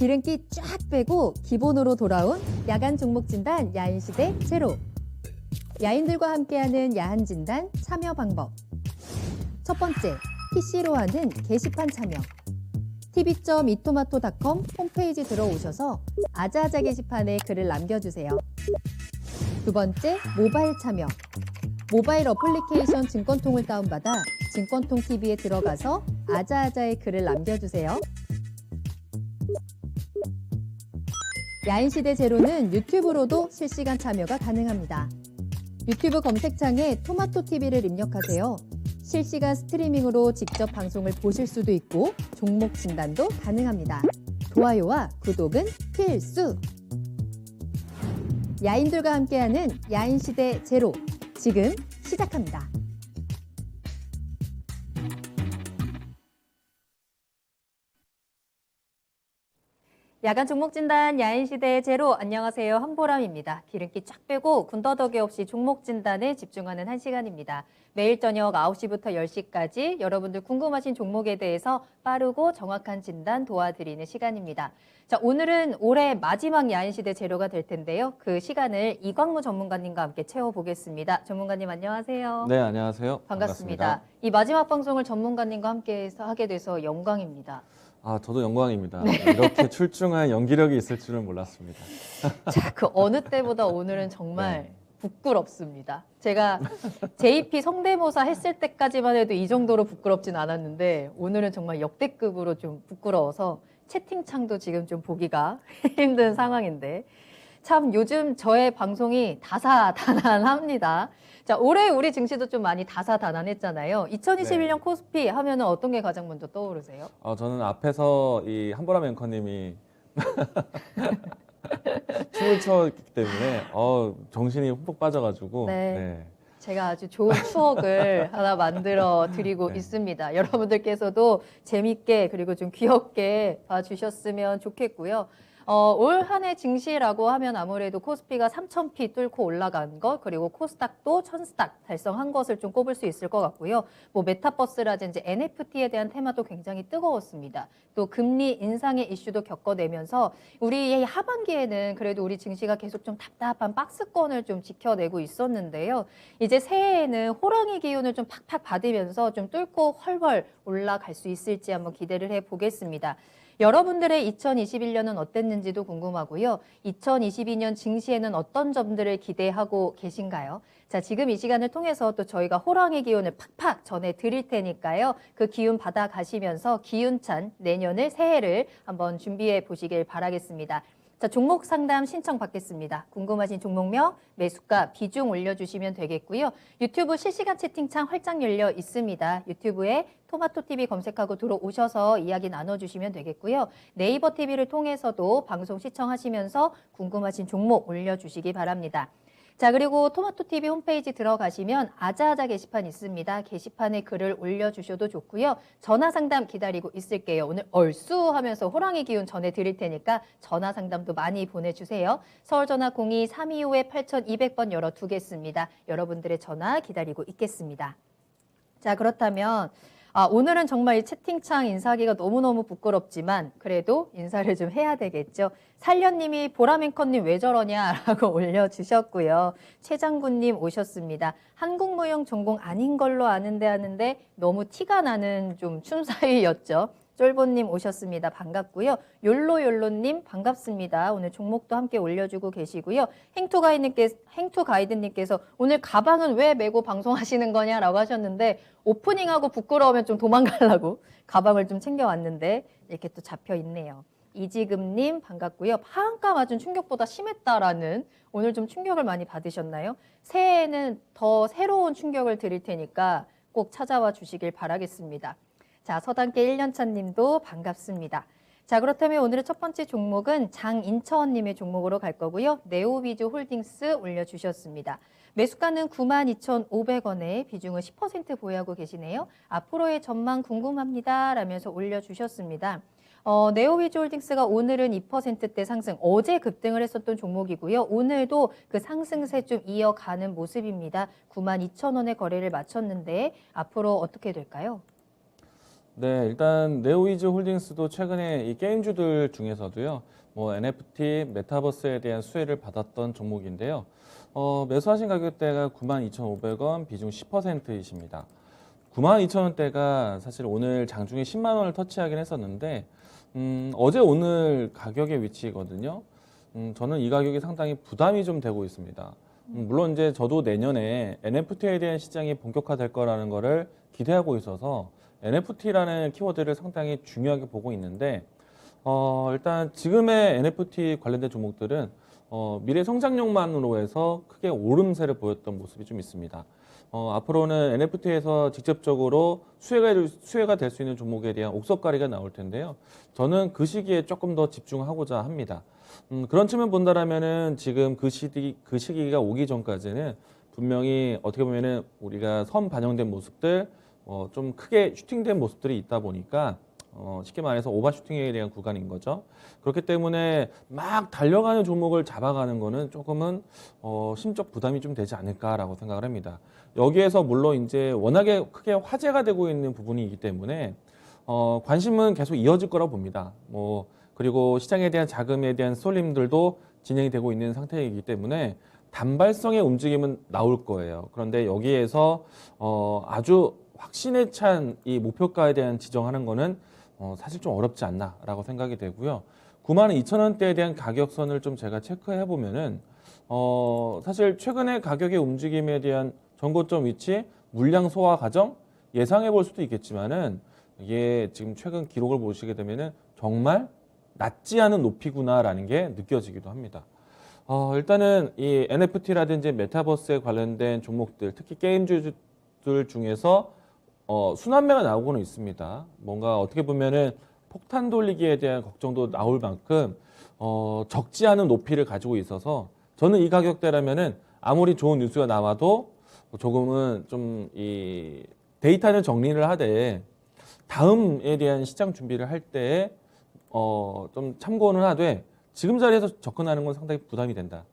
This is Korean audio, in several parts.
기름기 쫙 빼고 기본으로 돌아온 야간 종목 진단 야인시대 제로. 야인들과 함께하는 야한 진단 참여 방법. 첫 번째, PC로 하는 게시판 참여. tv.이토마토.com 홈페이지 들어오셔서 아자아자 게시판에 글을 남겨주세요. 두 번째, 모바일 참여. 모바일 어플리케이션 증권통을 다운받아 증권통 TV에 들어가서 아자아자의 글을 남겨주세요. 야인시대 제로는 유튜브로도 실시간 참여가 가능합니다. 유튜브 검색창에 토마토 TV를 입력하세요. 실시간 스트리밍으로 직접 방송을 보실 수도 있고 종목 진단도 가능합니다. 좋아요와 구독은 필수! 야인들과 함께하는 야인시대 제로, 지금 시작합니다. 야간 종목 진단 야인시대 제로, 안녕하세요. 한보람입니다. 기름기 쫙 빼고 군더더기 없이 종목 진단에 집중하는 한 시간입니다. 매일 저녁 9시부터 10시까지 여러분들 궁금하신 종목에 대해서 빠르고 정확한 진단 도와드리는 시간입니다. 자, 오늘은 올해 마지막 야인시대 제로가 될 텐데요. 그 시간을 이광무 전문가님과 함께 채워보겠습니다. 전문가님 안녕하세요. 네, 안녕하세요. 반갑습니다. 이 마지막 방송을 전문가님과 함께 하게 돼서 영광입니다. 아, 저도 영광입니다. 네. 이렇게 출중한 연기력이 있을 줄은 몰랐습니다. 자, 그 어느 때보다 오늘은 정말 네. 부끄럽습니다. 제가 JP 성대모사 했을 때까지만 해도 이 정도로 부끄럽진 않았는데 오늘은 정말 역대급으로 좀 부끄러워서 채팅창도 지금 좀 보기가 힘든 상황인데 참 요즘 저의 방송이 다사다난합니다. 자, 올해 우리 증시도 좀 많이 다사다난했잖아요. 2021년 네. 코스피 하면은 어떤 게 가장 먼저 떠오르세요? 저는 앞에서 이 한보람 앵커님이 춤을 췄기 때문에 정신이 훅 빠져가지고 네. 네. 제가 아주 좋은 추억을 하나 만들어 드리고 네. 있습니다. 여러분들께서도 재밌게 그리고 좀 귀엽게 봐주셨으면 좋겠고요. 올 한 해 증시라고 하면 아무래도 코스피가 3,000피 뚫고 올라간 것, 그리고 코스닥도 1,000스닥 달성한 것을 좀 꼽을 수 있을 것 같고요. 뭐 메타버스라든지 NFT에 대한 테마도 굉장히 뜨거웠습니다. 또 금리 인상의 이슈도 겪어내면서 우리 하반기에는 그래도 우리 증시가 계속 좀 답답한 박스권을 좀 지켜내고 있었는데요. 이제 새해에는 호랑이 기운을 좀 팍팍 받으면서 좀 뚫고 훨훨 올라갈 수 있을지 한번 기대를 해보겠습니다. 여러분들의 2021년은 어땠는지도 궁금하고요. 2022년 증시에는 어떤 점들을 기대하고 계신가요? 자, 지금 이 시간을 통해서 또 저희가 호랑이 기운을 팍팍 전해드릴 테니까요. 그 기운 받아가시면서 기운찬 내년을 새해를 한번 준비해 보시길 바라겠습니다. 자, 종목 상담 신청 받겠습니다. 궁금하신 종목명, 매수가, 비중 올려주시면 되겠고요. 유튜브 실시간 채팅창 활짝 열려 있습니다. 유튜브에 토마토TV 검색하고 들어오셔서 이야기 나눠주시면 되겠고요. 네이버 TV를 통해서도 방송 시청하시면서 궁금하신 종목 올려주시기 바랍니다. 자, 그리고 토마토TV 홈페이지 들어가시면 아자아자 게시판 있습니다. 게시판에 글을 올려주셔도 좋고요. 전화 상담 기다리고 있을게요. 오늘 얼쑤 하면서 호랑이 기운 전해드릴 테니까 전화 상담도 많이 보내주세요. 서울전화 02-325-8200번 열어두겠습니다. 여러분들의 전화 기다리고 있겠습니다. 자, 그렇다면 오늘은 정말 이 채팅창 인사하기가 너무너무 부끄럽지만 그래도 인사를 좀 해야 되겠죠. 살련님이 보라맨커님 왜 저러냐라고 올려주셨고요. 최장군님 오셨습니다. 한국무용 전공 아닌 걸로 아는데 하는데 너무 티가 나는 좀 춤사위였죠. 쫄보님 오셨습니다. 반갑고요. 욜로욜로님 반갑습니다. 오늘 종목도 함께 올려주고 계시고요. 행투가이드님께서 오늘 가방은 왜 메고 방송하시는 거냐라고 하셨는데 오프닝하고 부끄러우면 좀 도망가려고 가방을 좀 챙겨왔는데 이렇게 또 잡혀 있네요. 이지금님 반갑고요. 하한가 맞은 충격보다 심했다라는 오늘 좀 충격을 많이 받으셨나요? 새해에는 더 새로운 충격을 드릴 테니까 꼭 찾아와 주시길 바라겠습니다. 자, 서당계 1년차 님도 반갑습니다. 자, 그렇다면 오늘의 첫 번째 종목은 장인천 님의 종목으로 갈 거고요. 네오비주 홀딩스 올려주셨습니다. 매수가는 92,500원에 비중을 10% 보유하고 계시네요. 앞으로의 전망 궁금합니다 라면서 올려주셨습니다. 네오비주 홀딩스가 오늘은 2%대 상승, 어제 급등을 했었던 종목이고요. 오늘도 그 상승세 좀 이어가는 모습입니다. 92,000원에 거래를 마쳤는데 앞으로 어떻게 될까요? 네, 일단 네오이즈 홀딩스도 최근에 이 게임주들 중에서도요, 뭐 NFT, 메타버스에 대한 수혜를 받았던 종목인데요. 매수하신 가격대가 92,500원, 비중 10%이십니다. 92,000원대가 사실 오늘 장중에 10만 원을 터치하긴 했었는데, 어제 오늘 가격의 위치거든요. 저는 이 가격이 상당히 부담이 좀 되고 있습니다. 물론 이제 저도 내년에 NFT에 대한 시장이 본격화될 거라는 거를 기대하고 있어서 NFT라는 키워드를 상당히 중요하게 보고 있는데, 일단 지금의 NFT 관련된 종목들은 미래 성장력만으로 해서 크게 오름세를 보였던 모습이 좀 있습니다. 앞으로는 NFT에서 직접적으로 수혜가 될 수 있는 종목에 대한 옥석가리가 나올 텐데요. 저는 그 시기에 조금 더 집중하고자 합니다. 그런 측면 본다라면은 지금 그 시기가 오기 전까지는 분명히 어떻게 보면은 우리가 선 반영된 모습들, 좀 크게 슈팅된 모습들이 있다 보니까 쉽게 말해서 오버슈팅에 대한 구간인 거죠. 그렇기 때문에 막 달려가는 종목을 잡아가는 거는 조금은 심적 부담이 좀 되지 않을까라고 생각을 합니다. 여기에서 물론 이제 워낙에 크게 화제가 되고 있는 부분이기 때문에 관심은 계속 이어질 거라고 봅니다. 그리고 시장에 대한 자금에 대한 쏠림들도 진행이 되고 있는 상태이기 때문에 단발성의 움직임은 나올 거예요. 그런데 여기에서 아주 확신에 찬 이 목표가에 대한 지정하는 거는 사실 좀 어렵지 않나라고 생각이 되고요. 92,000원대에 대한 가격선을 좀 제가 체크해 보면은 사실 최근의 가격의 움직임에 대한 전고점 위치, 물량 소화 과정 예상해 볼 수도 있겠지만은 이게 지금 최근 기록을 보시게 되면은 정말 낮지 않은 높이구나라는 게 느껴지기도 합니다. 일단은 이 NFT라든지 메타버스에 관련된 종목들, 특히 게임주들 중에서 순환매가 나오고는 있습니다. 뭔가 어떻게 보면은 폭탄 돌리기에 대한 걱정도 나올 만큼 적지 않은 높이를 가지고 있어서 저는 이 가격대라면은 아무리 좋은 뉴스가 나와도 조금은 좀 이 데이터는 정리를 하되 다음에 대한 시장 준비를 할 때 좀 참고는 하되 지금 자리에서 접근하는 건 상당히 부담이 된다.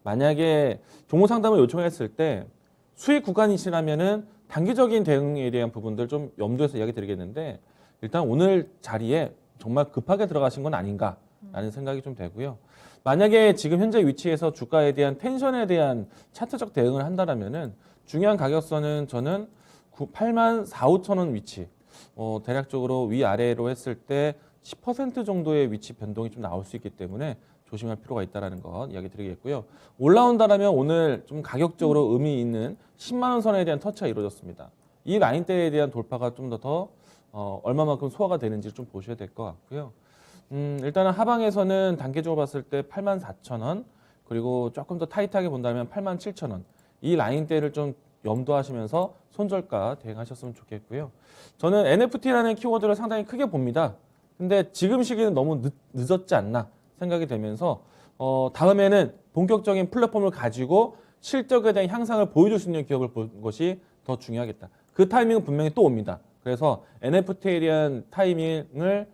만약에 종목 상담을 요청했을 때 수익 구간이시라면은 단기적인 대응에 대한 부분들 좀 염두에서 이야기 드리겠는데 일단 오늘 자리에 정말 급하게 들어가신 건 아닌가라는 생각이 좀 되고요. 만약에 지금 현재 위치에서 주가에 대한 텐션에 대한 차트적 대응을 한다라면은 중요한 가격선은 저는 8만 4, 5천 원 위치 대략적으로 위아래로 했을 때 10% 정도의 위치 변동이 좀 나올 수 있기 때문에 조심할 필요가 있다는 것 이야기 드리겠고요. 올라온다라면 오늘 좀 가격적으로 의미 있는 10만 원 선에 대한 터치가 이루어졌습니다. 이 라인대에 대한 돌파가 좀 더 얼마만큼 소화가 되는지 좀 보셔야 될 것 같고요. 일단은 하방에서는 단계적으로 봤을 때 8만 4천 원 그리고 조금 더 타이트하게 본다면 8만 7천 원 이 라인대를 좀 염두하시면서 손절가 대응하셨으면 좋겠고요. 저는 NFT라는 키워드를 상당히 크게 봅니다. 근데 지금 시기는 너무 늦었지 않나 생각이 되면서 다음에는 본격적인 플랫폼을 가지고 실적에 대한 향상을 보여줄 수 있는 기업을 보는 것이 더 중요하겠다. 그 타이밍은 분명히 또 옵니다. 그래서 NFT에 대한 타이밍을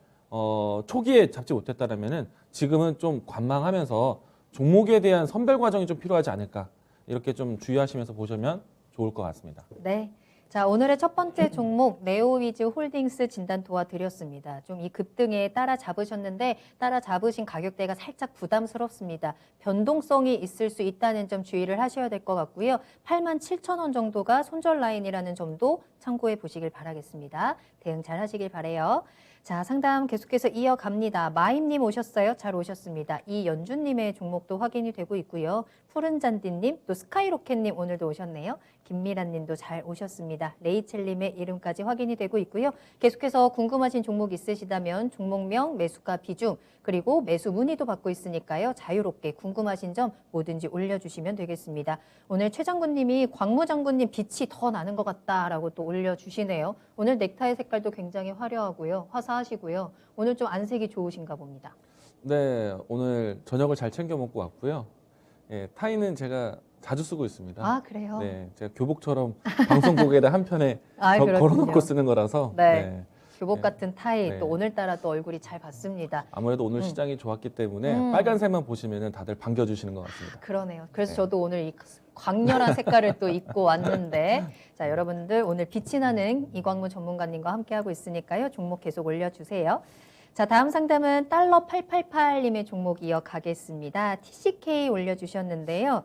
초기에 잡지 못했다면은 지금은 좀 관망하면서 종목에 대한 선별 과정이 좀 필요하지 않을까 이렇게 좀 주의하시면서 보시면 좋을 것 같습니다. 네. 자, 오늘의 첫 번째 종목 네오위즈 홀딩스 진단 도와드렸습니다. 좀 이 급등에 따라잡으셨는데 따라잡으신 가격대가 살짝 부담스럽습니다. 변동성이 있을 수 있다는 점 주의를 하셔야 될 것 같고요. 8만 7천 원 정도가 손절 라인이라는 점도 참고해 보시길 바라겠습니다. 대응 잘 하시길 바래요. 자, 상담 계속해서 이어갑니다. 마임님 오셨어요? 잘 오셨습니다. 이연주님의 종목도 확인이 되고 있고요. 푸른잔디님, 또 스카이로켓님 오늘도 오셨네요. 김미란님도 잘 오셨습니다. 레이첼님의 이름까지 확인이 되고 있고요. 계속해서 궁금하신 종목 있으시다면 종목명, 매수가 비중, 그리고 매수 문의도 받고 있으니까요. 자유롭게 궁금하신 점 뭐든지 올려주시면 되겠습니다. 오늘 최 장군님이 광무 장군님 빛이 더 나는 것 같다라고 또 올려주시네요. 오늘 넥타이 색깔도 굉장히 화려하고요. 화사하시고요. 오늘 좀 안색이 좋으신가 봅니다. 네, 오늘 저녁을 잘 챙겨 먹고 왔고요. 예, 타이는 제가 자주 쓰고 있습니다. 아, 그래요? 네, 제가 교복처럼 방송국에다 한 편에 아, 그렇군요. 걸어놓고 쓰는 거라서 네. 네. 교복 네. 같은 타이 네. 또 오늘따라 또 얼굴이 잘 봤습니다. 아무래도 오늘 시장이 좋았기 때문에 빨간색만 보시면 다들 반겨주시는 것 같습니다. 그러네요. 그래서 네. 저도 오늘 이 광렬한 색깔을 또 입고 왔는데 자 여러분들 오늘 빛이 나는 이광무 전문가님과 함께하고 있으니까요. 종목 계속 올려주세요. 자 다음 상담은 달러 888님의 종목 이어가겠습니다. TCK 올려주셨는데요.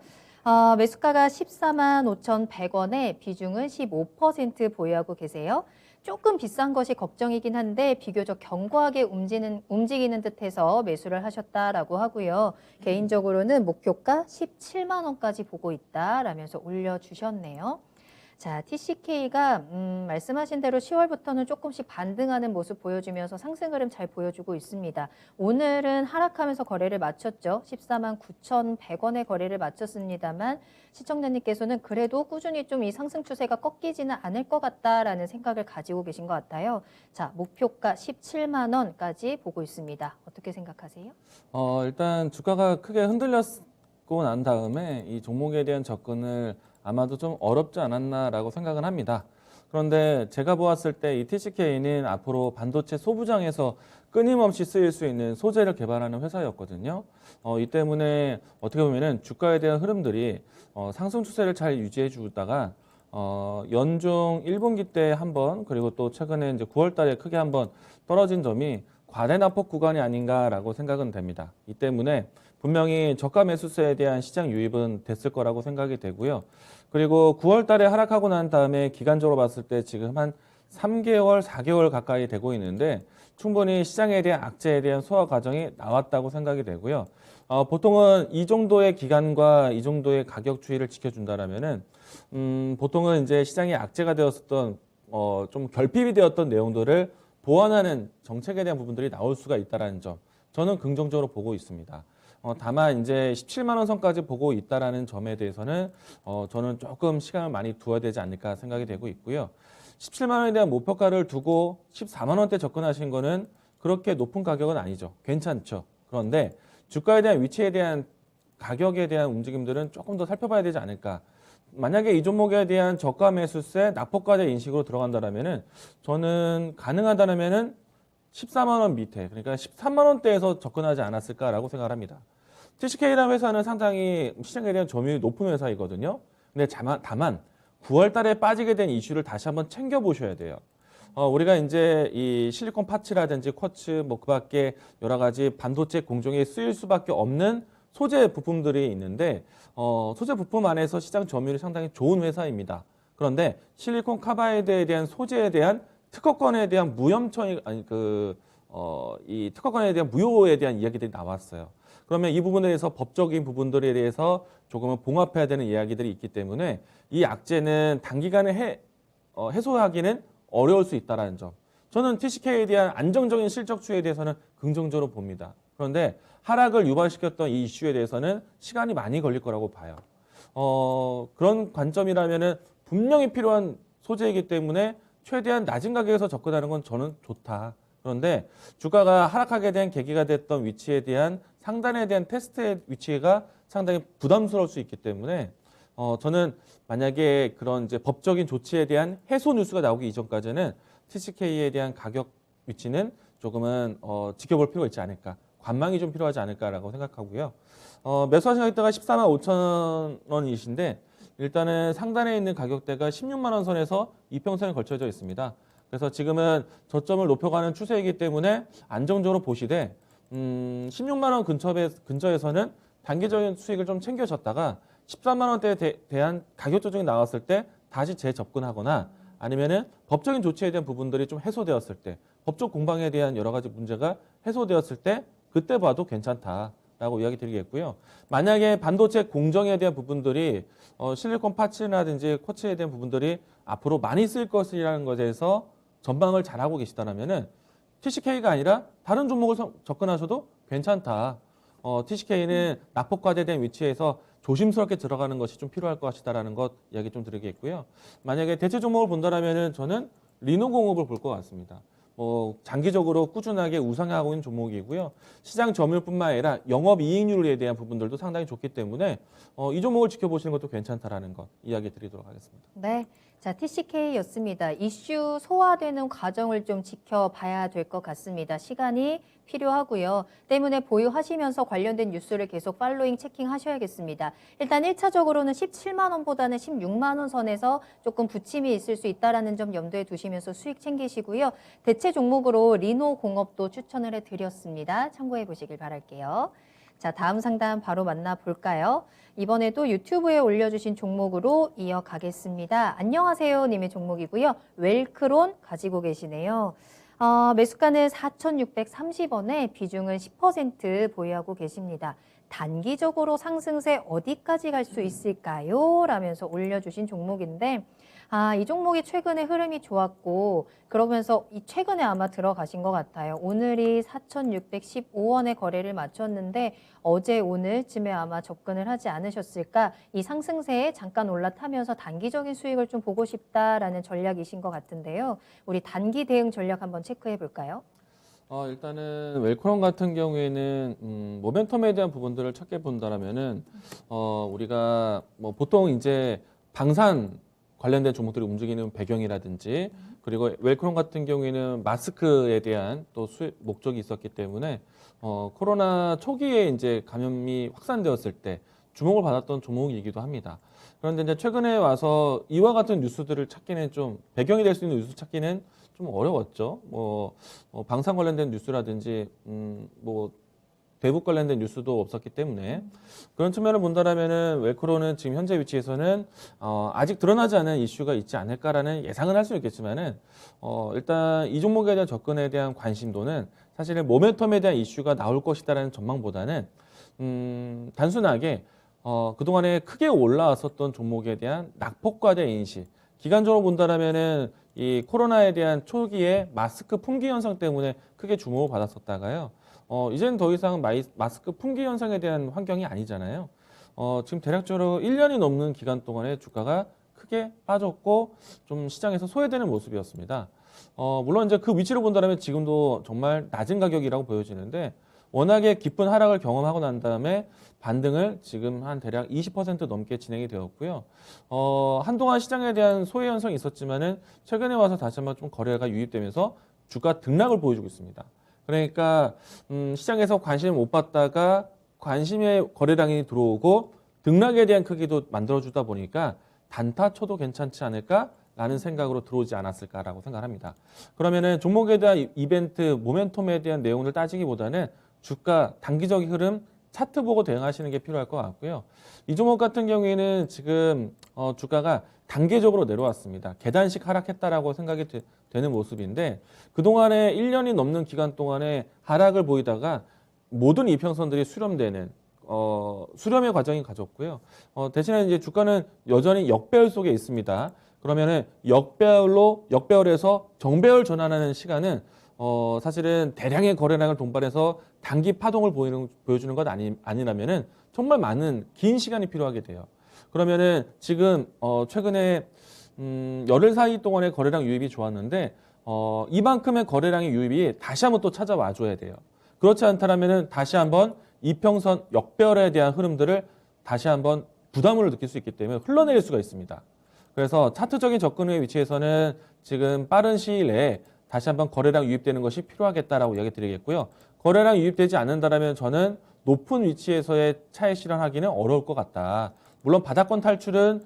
매수가가 14만 5,100원에 비중은 15% 보유하고 계세요. 조금 비싼 것이 걱정이긴 한데 비교적 견고하게 움직이는 듯해서 매수를 하셨다라고 하고요. 개인적으로는 목표가 17만 원까지 보고 있다라면서 올려주셨네요. 자, TCK가 말씀하신 대로 10월부터는 조금씩 반등하는 모습 보여주면서 상승 흐름 잘 보여주고 있습니다. 오늘은 하락하면서 거래를 마쳤죠. 14만 9,100원에 거래를 마쳤습니다만 시청자님께서는 그래도 꾸준히 좀 이 상승 추세가 꺾이지는 않을 것 같다라는 생각을 가지고 계신 것 같아요. 자, 목표가 17만 원까지 보고 있습니다. 어떻게 생각하세요? 일단 주가가 크게 흔들렸고 난 다음에 이 종목에 대한 접근을 아마도 좀 어렵지 않았나라고 생각은 합니다. 그런데 제가 보았을 때 이 TCK는 앞으로 반도체 소부장에서 끊임없이 쓰일 수 있는 소재를 개발하는 회사였거든요. 이 때문에 어떻게 보면은 주가에 대한 흐름들이 상승 추세를 잘 유지해 주다가 연중 1분기 때 한 번 그리고 또 최근에 이제 9월 달에 크게 한번 떨어진 점이 과대 낙폭 구간이 아닌가라고 생각은 됩니다. 이 때문에 분명히 저가 매수세에 대한 시장 유입은 됐을 거라고 생각이 되고요. 그리고 9월 달에 하락하고 난 다음에 기간적으로 봤을 때 지금 한 3개월, 4개월 가까이 되고 있는데 충분히 시장에 대한 악재에 대한 소화 과정이 나왔다고 생각이 되고요. 보통은 이 정도의 기간과 이 정도의 가격 추이를 지켜준다라면은 보통은 이제 시장이 악재가 되었었던 좀 결핍이 되었던 내용들을 보완하는 정책에 대한 부분들이 나올 수가 있다라는 점, 저는 긍정적으로 보고 있습니다. 다만 이제 17만 원 선까지 보고 있다라는 점에 대해서는 저는 조금 시간을 많이 두어야 되지 않을까 생각이 되고 있고요. 17만 원에 대한 목표가를 두고 14만 원대 접근하신 거는 그렇게 높은 가격은 아니죠. 괜찮죠. 그런데 주가에 대한 위치에 대한 가격에 대한 움직임들은 조금 더 살펴봐야 되지 않을까. 만약에 이 종목에 대한 저가 매수세, 낙폭과대 인식으로 들어간다라면은 저는 가능하다면은 14만 원 밑에, 그러니까 13만 원대에서 접근하지 않았을까라고 생각을 합니다. TCK라는 회사는 상당히 시장에 대한 점유율이 높은 회사이거든요. 근데 다만 9월 달에 빠지게 된 이슈를 다시 한번 챙겨보셔야 돼요. 우리가 이제 이 실리콘 파츠라든지 쿼츠 뭐 그밖에 여러 가지 반도체 공정에 쓰일 수밖에 없는 소재 부품들이 있는데 소재 부품 안에서 시장 점유율이 상당히 좋은 회사입니다. 그런데 실리콘 카바이드에 대한 소재에 대한 특허권에 대한 무염청이 이 특허권에 대한 무효에 대한 이야기들이 나왔어요. 그러면 이 부분에 대해서 법적인 부분들에 대해서 조금은 봉합해야 되는 이야기들이 있기 때문에 이 악재는 단기간에 해소하기는 어려울 수 있다는 점. 저는 TCK에 대한 안정적인 실적 추이에 대해서는 긍정적으로 봅니다. 그런데 하락을 유발시켰던 이 이슈에 대해서는 시간이 많이 걸릴 거라고 봐요. 그런 관점이라면은 분명히 필요한 소재이기 때문에 최대한 낮은 가격에서 접근하는 건 저는 좋다. 그런데 주가가 하락하게 된 계기가 됐던 위치에 대한 상단에 대한 테스트의 위치가 상당히 부담스러울 수 있기 때문에 저는 만약에 그런 이제 법적인 조치에 대한 해소 뉴스가 나오기 이전까지는 TCK에 대한 가격 위치는 조금은 지켜볼 필요가 있지 않을까. 관망이 좀 필요하지 않을까라고 생각하고요. 매수하신 가격대가 14만 5천 원이신데 일단은 상단에 있는 가격대가 16만 원 선에서 이평선에 걸쳐져 있습니다. 그래서 지금은 저점을 높여가는 추세이기 때문에 안정적으로 보시되 16만 원 근처에서는 단기적인 수익을 좀 챙겨졌다가 13만 원대에 대한 가격 조정이 나왔을 때 다시 재접근하거나 아니면은 법적인 조치에 대한 부분들이 좀 해소되었을 때 법적 공방에 대한 여러 가지 문제가 해소되었을 때 그때 봐도 괜찮다라고 이야기 드리겠고요. 만약에 반도체 공정에 대한 부분들이 실리콘 파츠라든지 쿼츠에 대한 부분들이 앞으로 많이 쓸 것이라는 것에 대해서 전망을 잘하고 계시다면은 TCK가 아니라 다른 종목을 접근하셔도 괜찮다. TCK는 낙폭과대된 위치에서 조심스럽게 들어가는 것이 좀 필요할 것이다라는 것 이야기 좀 드리겠고요. 만약에 대체 종목을 본다라면은 저는 리노공업을 볼 것 같습니다. 장기적으로 꾸준하게 우상향하고 있는 종목이고요. 시장 점유율뿐만 아니라 영업이익률에 대한 부분들도 상당히 좋기 때문에 이 종목을 지켜보시는 것도 괜찮다라는 것 이야기 드리도록 하겠습니다. 네. 자, TCK였습니다. 이슈 소화되는 과정을 좀 지켜봐야 될 것 같습니다. 시간이 필요하고요. 때문에 보유하시면서 관련된 뉴스를 계속 팔로잉 체킹하셔야겠습니다. 일단 1차적으로는 17만 원보다는 16만 원 선에서 조금 부침이 있을 수 있다는 점 염두에 두시면서 수익 챙기시고요. 대체 종목으로 리노공업도 추천을 해드렸습니다. 참고해 보시길 바랄게요. 자, 다음 상담 바로 만나볼까요? 이번에도 유튜브에 올려주신 종목으로 이어가겠습니다. 안녕하세요 님의 종목이고요. 웰크론 가지고 계시네요. 매수가는 4,630원에 비중은 10% 보유하고 계십니다. 단기적으로 상승세 어디까지 갈 수 있을까요? 라면서 올려주신 종목인데 이 종목이 최근에 흐름이 좋았고 그러면서 최근에 아마 들어가신 것 같아요. 오늘이 4,615원에 거래를 마쳤는데 어제 오늘쯤에 아마 접근을 하지 않으셨을까? 이 상승세에 잠깐 올라타면서 단기적인 수익을 좀 보고 싶다라는 전략이신 것 같은데요. 우리 단기 대응 전략 한번 체크해 볼까요? 일단은 웰크론 같은 경우에는 모멘텀에 대한 부분들을 찾게 본다라면은 우리가 뭐 보통 이제 방산 관련된 종목들이 움직이는 배경이라든지 그리고 웰크론 같은 경우에는 마스크에 대한 또 수입 목적이 있었기 때문에 코로나 초기에 이제 감염이 확산되었을 때 주목을 받았던 종목이기도 합니다. 그런데 이제 최근에 와서 이와 같은 뉴스들을 찾기는 좀 배경이 될 수 있는 뉴스 찾기는 좀 어려웠죠. 방산 관련된 뉴스라든지 뭐 대북 관련된 뉴스도 없었기 때문에 그런 측면을 본다라면은 웰크론은 지금 현재 위치에서는 아직 드러나지 않은 이슈가 있지 않을까라는 예상은 할 수 있겠지만은 일단 이 종목에 대한 접근에 대한 관심도는 사실은 모멘텀에 대한 이슈가 나올 것이다라는 전망보다는 단순하게 그동안에 크게 올라왔었던 종목에 대한 낙폭과대 인식. 기간적으로 본다라면은 이 코로나에 대한 초기에 마스크 품귀 현상 때문에 크게 주목을 받았었다가요. 이제는 더 이상 마스크 품귀 현상에 대한 환경이 아니잖아요. 지금 대략적으로 1년이 넘는 기간 동안에 주가가 크게 빠졌고 좀 시장에서 소외되는 모습이었습니다. 물론 이제 그 위치를 본다면 지금도 정말 낮은 가격이라고 보여지는데 워낙에 깊은 하락을 경험하고 난 다음에 반등을 지금 한 대략 20% 넘게 진행이 되었고요. 한동안 시장에 대한 소외 현상이 있었지만은 최근에 와서 다시 한번 좀 거래가 유입되면서 주가 등락을 보여주고 있습니다. 그러니까 시장에서 관심을 못 받다가 관심의 거래량이 들어오고 등락에 대한 크기도 만들어주다 보니까 단타 쳐도 괜찮지 않을까라는 생각으로 들어오지 않았을까라고 생각합니다. 그러면은 종목에 대한 이벤트, 모멘텀에 대한 내용을 따지기보다는 주가 단기적인 흐름 차트 보고 대응하시는 게 필요할 것 같고요. 이 종목 같은 경우에는 지금 주가가 단계적으로 내려왔습니다. 계단식 하락했다라고 생각이 되는 모습인데 그동안에 1년이 넘는 기간 동안에 하락을 보이다가 모든 이평선들이 수렴되는 수렴의 과정이 가졌고요. 대신에 이제 주가는 여전히 역배열 속에 있습니다. 그러면은 역배열에서 정배열 전환하는 시간은 사실은 대량의 거래량을 동반해서 단기 파동을 보여주는 것 아니라면은 정말 많은 긴 시간이 필요하게 돼요. 그러면은 지금 최근에 열흘 사이 동안의 거래량 유입이 좋았는데 이만큼의 거래량의 유입이 다시 한번 또 찾아와 줘야 돼요. 그렇지 않다면은 다시 한번 이평선 역배열에 대한 흐름들을 다시 한번 부담을 느낄 수 있기 때문에 흘러내릴 수가 있습니다. 그래서 차트적인 접근의 위치에서는 지금 빠른 시일 내에 다시 한번 거래량 유입되는 것이 필요하겠다라고 이야기 드리겠고요. 거래량 유입되지 않는다라면 저는 높은 위치에서의 차익 실현하기는 어려울 것 같다. 물론 바닥권 탈출은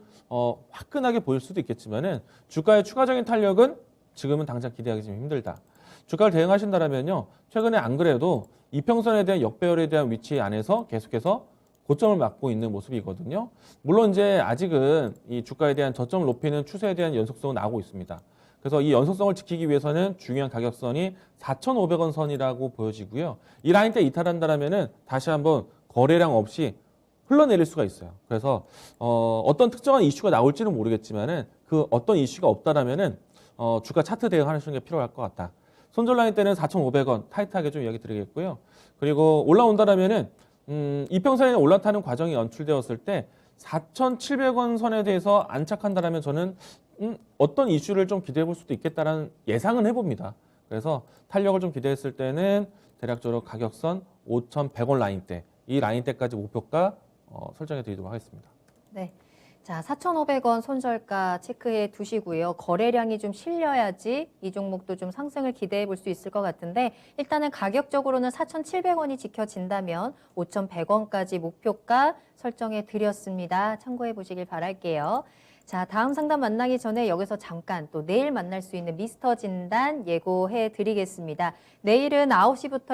화끈하게 보일 수도 있겠지만은 주가의 추가적인 탄력은 지금은 당장 기대하기 좀 힘들다. 주가를 대응하신다라면요. 최근에 안 그래도 이평선에 대한 역배열에 대한 위치 안에서 계속해서 고점을 맞고 있는 모습이거든요. 물론 이제 아직은 이 주가에 대한 저점을 높이는 추세에 대한 연속성은 나오고 있습니다. 그래서 이 연속성을 지키기 위해서는 중요한 가격선이 4,500원 선이라고 보여지고요. 이 라인대 이탈한다라면은 다시 한번 거래량 없이 흘러내릴 수가 있어요. 그래서 어떤 특정한 이슈가 나올지는 모르겠지만은 그 어떤 이슈가 없다라면은 주가 차트 대응하시는 게 필요할 것 같다. 손절 라인 때는 4,500원 타이트하게 좀 이야기 드리겠고요. 그리고 올라온다라면은 이평선에 올라타는 과정이 연출되었을 때 4,700원 선에 대해서 안착한다라면 저는 어떤 이슈를 좀 기대해 볼 수도 있겠다라는 예상은 해봅니다. 그래서 탄력을 좀 기대했을 때는 대략적으로 가격선 5,100원 라인대, 이 라인대까지 목표가 설정해 드리도록 하겠습니다. 네. 자, 4,500원 손절가 체크해 두시고요. 거래량이 좀 실려야지 이 종목도 좀 상승을 기대해 볼 수 있을 것 같은데 일단은 가격적으로는 4,700원이 지켜진다면 5,100원까지 목표가 설정해 드렸습니다. 참고해 보시길 바랄게요. 자, 다음 상담 만나기 전에 여기서 잠깐 또 내일 만날 수 있는 미스터 진단 예고해 드리겠습니다. 내일은 9시부터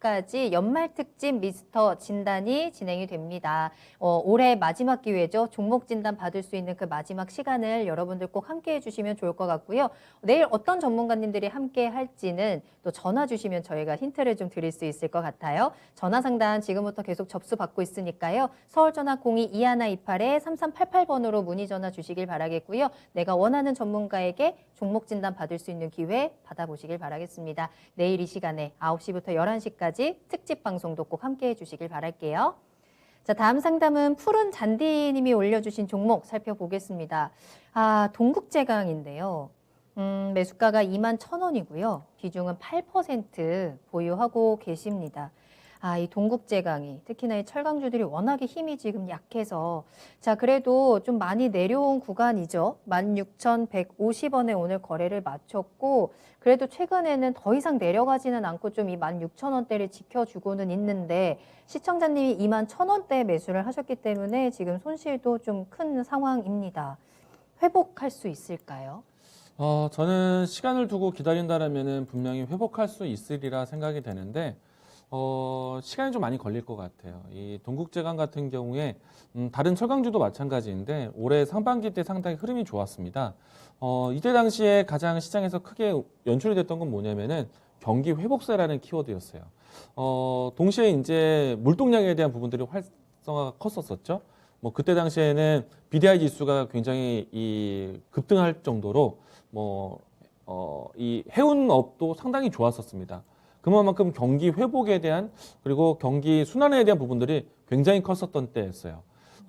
11시까지 연말 특집 미스터 진단이 진행이 됩니다. 올해 마지막 기회죠. 종목 진단 받을 수 있는 그 마지막 시간을 여러분들 꼭 함께 해주시면 좋을 것 같고요. 내일 어떤 전문가님들이 함께 할지는 또 전화 주시면 저희가 힌트를 좀 드릴 수 있을 것 같아요. 전화 상담 지금부터 계속 접수 받고 있으니까요. 서울 전화 02-2128-3388번으로 문의 전화 주시길 바라겠고요. 내가 원하는 전문가에게 종목 진단 받을 수 있는 기회 받아보시길 바라겠습니다. 내일 이 시간에 9시부터 11시까지 특집 방송도 꼭 함께 해주시길 바랄게요. 자, 다음 상담은 푸른 잔디님이 올려주신 종목 살펴보겠습니다. 동국제강인데요. 매수가가 21,000원이고요. 비중은 8% 보유하고 계십니다. 이 동국제강이 특히나 이 철강주들이 워낙에 힘이 지금 약해서 자, 그래도 좀 많이 내려온 구간이죠. 16,150원에 오늘 거래를 마쳤고 그래도 최근에는 더 이상 내려가지는 않고 좀 이 16,000원대를 지켜주고는 있는데 시청자님이 21,000원대 매수를 하셨기 때문에 지금 손실도 좀 큰 상황입니다. 회복할 수 있을까요? 저는 시간을 두고 기다린다라면은 분명히 회복할 수 있으리라 생각이 되는데 시간이 좀 많이 걸릴 것 같아요. 이 동국제강 같은 경우에 다른 철강주도 마찬가지인데 올해 상반기 때 상당히 흐름이 좋았습니다. 이때 당시에 가장 시장에서 크게 연출이 됐던 건 뭐냐면은 경기 회복세라는 키워드였어요. 동시에 이제 물동량에 대한 부분들이 활성화가 컸었었죠. 뭐 그때 당시에는 BDI 지수가 굉장히 급등할 정도로 이 해운업도 상당히 좋았었습니다. 그만큼 경기 회복에 대한 그리고 경기 순환에 대한 부분들이 굉장히 컸었던 때였어요.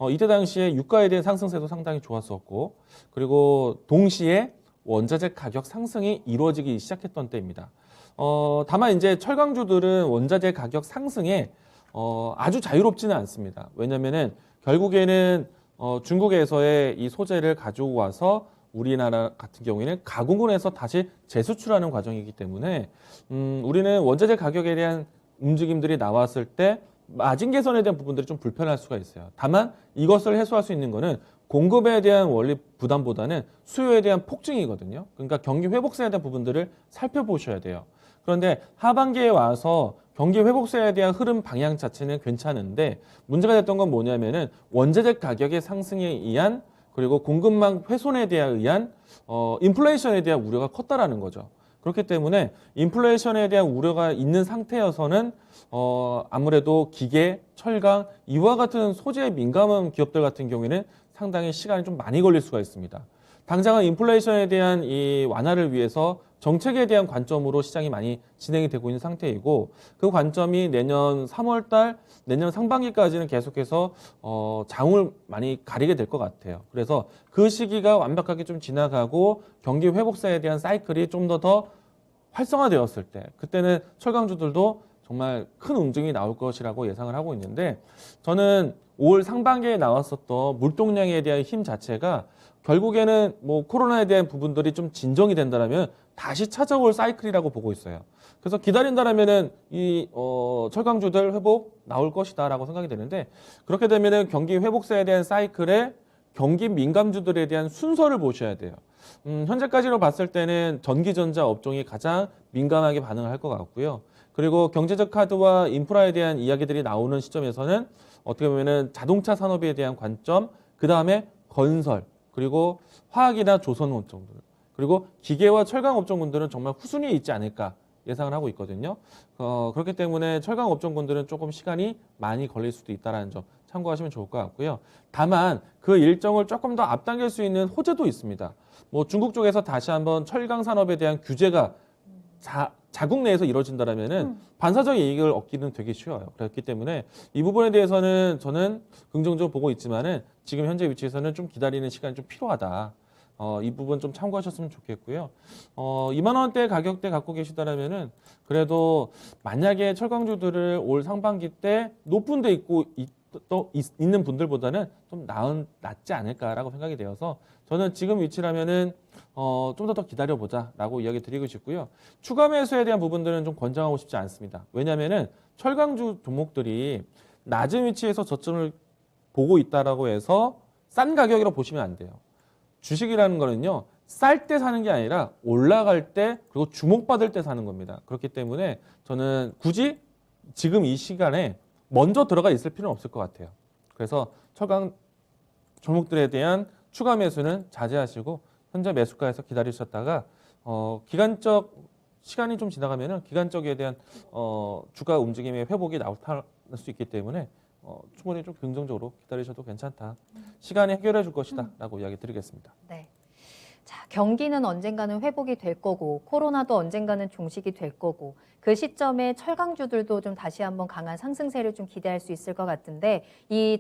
이때 당시에 유가에 대한 상승세도 상당히 좋았었고 그리고 동시에 원자재 가격 상승이 이루어지기 시작했던 때입니다. 다만 이제 철강주들은 원자재 가격 상승에 아주 자유롭지는 않습니다. 왜냐면은 결국에는 중국에서의 이 소재를 가지고 와서 우리나라 같은 경우에는 가공을 해서 다시 재수출하는 과정이기 때문에 우리는 원자재 가격에 대한 움직임들이 나왔을 때 마진 개선에 대한 부분들이 좀 불편할 수가 있어요. 다만 이것을 해소할 수 있는 거는 공급에 대한 원리 부담보다는 수요에 대한 폭증이거든요. 그러니까 경기 회복세에 대한 부분들을 살펴보셔야 돼요. 그런데 하반기에 와서 경기 회복세에 대한 흐름 방향 자체는 괜찮은데 문제가 됐던 건 뭐냐면은 원자재 가격의 상승에 의한 그리고 공급망 훼손에 의한 인플레이션에 대한 우려가 컸다라는 거죠. 그렇기 때문에 인플레이션에 대한 우려가 있는 상태여서는 아무래도 기계, 철강 이와 같은 소재에 민감한 기업들 같은 경우에는 상당히 시간이 좀 많이 걸릴 수가 있습니다. 당장은 인플레이션에 대한 이 완화를 위해서 정책에 대한 관점으로 시장이 많이 진행이 되고 있는 상태이고 그 관점이 내년 3월 달, 내년 상반기까지는 계속해서 장을 많이 가리게 될 것 같아요. 그래서 그 시기가 완벽하게 좀 지나가고 경기 회복세에 대한 사이클이 좀 더 활성화되었을 때 그때는 철강주들도 정말 큰 움직임이 나올 것이라고 예상을 하고 있는데 저는 올 상반기에 나왔었던 물동량에 대한 힘 자체가 결국에는 뭐 코로나에 대한 부분들이 좀 진정이 된다면 다시 찾아올 사이클이라고 보고 있어요. 그래서 기다린다면은 이 철강주들 회복 나올 것이다라고 생각이 되는데 그렇게 되면은 경기 회복세에 대한 사이클에 경기 민감주들에 대한 순서를 보셔야 돼요. 현재까지로 봤을 때는 전기전자 업종이 가장 민감하게 반응을 할 것 같고요. 그리고 경제적 카드와 인프라에 대한 이야기들이 나오는 시점에서는 어떻게 보면은 자동차 산업에 대한 관점, 그 다음에 건설, 그리고 화학이나 조선 업종들, 그리고 기계와 철강 업종군들은 정말 후순위에 있지 않을까 예상을 하고 있거든요. 그렇기 때문에 철강 업종군들은 조금 시간이 많이 걸릴 수도 있다는 점 참고하시면 좋을 것 같고요. 다만 그 일정을 조금 더 앞당길 수 있는 호재도 있습니다. 뭐 중국 쪽에서 다시 한번 철강 산업에 대한 규제가 자국 내에서 이루어진다면은 반사적 이익을 얻기는 되게 쉬워요. 그렇기 때문에 이 부분에 대해서는 저는 긍정적으로 보고 있지만은 지금 현재 위치에서는 좀 기다리는 시간이 좀 필요하다. 이 부분 좀 참고하셨으면 좋겠고요. 2만 원대 가격대 갖고 계시다라면은 그래도 만약에 철강주들을 올 상반기 때 높은 데 있는 분들보다는 좀 낫지 않을까라고 생각이 되어서 저는 지금 위치라면은 좀 더 기다려보자라고 이야기 드리고 싶고요. 추가 매수에 대한 부분들은 좀 권장하고 싶지 않습니다. 왜냐하면은 철강주 종목들이 낮은 위치에서 저점을 보고 있다라고 해서 싼 가격이라고 보시면 안 돼요. 주식이라는 거는요, 쌀 때 사는 게 아니라 올라갈 때 그리고 주목받을 때 사는 겁니다. 그렇기 때문에 저는 굳이 지금 이 시간에 먼저 들어가 있을 필요는 없을 것 같아요. 그래서 철강 종목들에 대한 추가 매수는 자제하시고 현재 매수가에서 기다리셨다가 기간적 시간이 좀 지나가면은 기간적에 대한 주가 움직임의 회복이 나타날 수 있기 때문에 충분히 좀 긍정적으로 기다리셔도 괜찮다. 시간이 해결해 줄 것이다라고 이야기 드리겠습니다. 네. 자, 경기는 언젠가는 회복이 될 거고 코로나도 언젠가는 종식이 될 거고 그 시점에 철강주들도 좀 다시 한번 강한 상승세를 좀 기대할 수 있을 것 같은데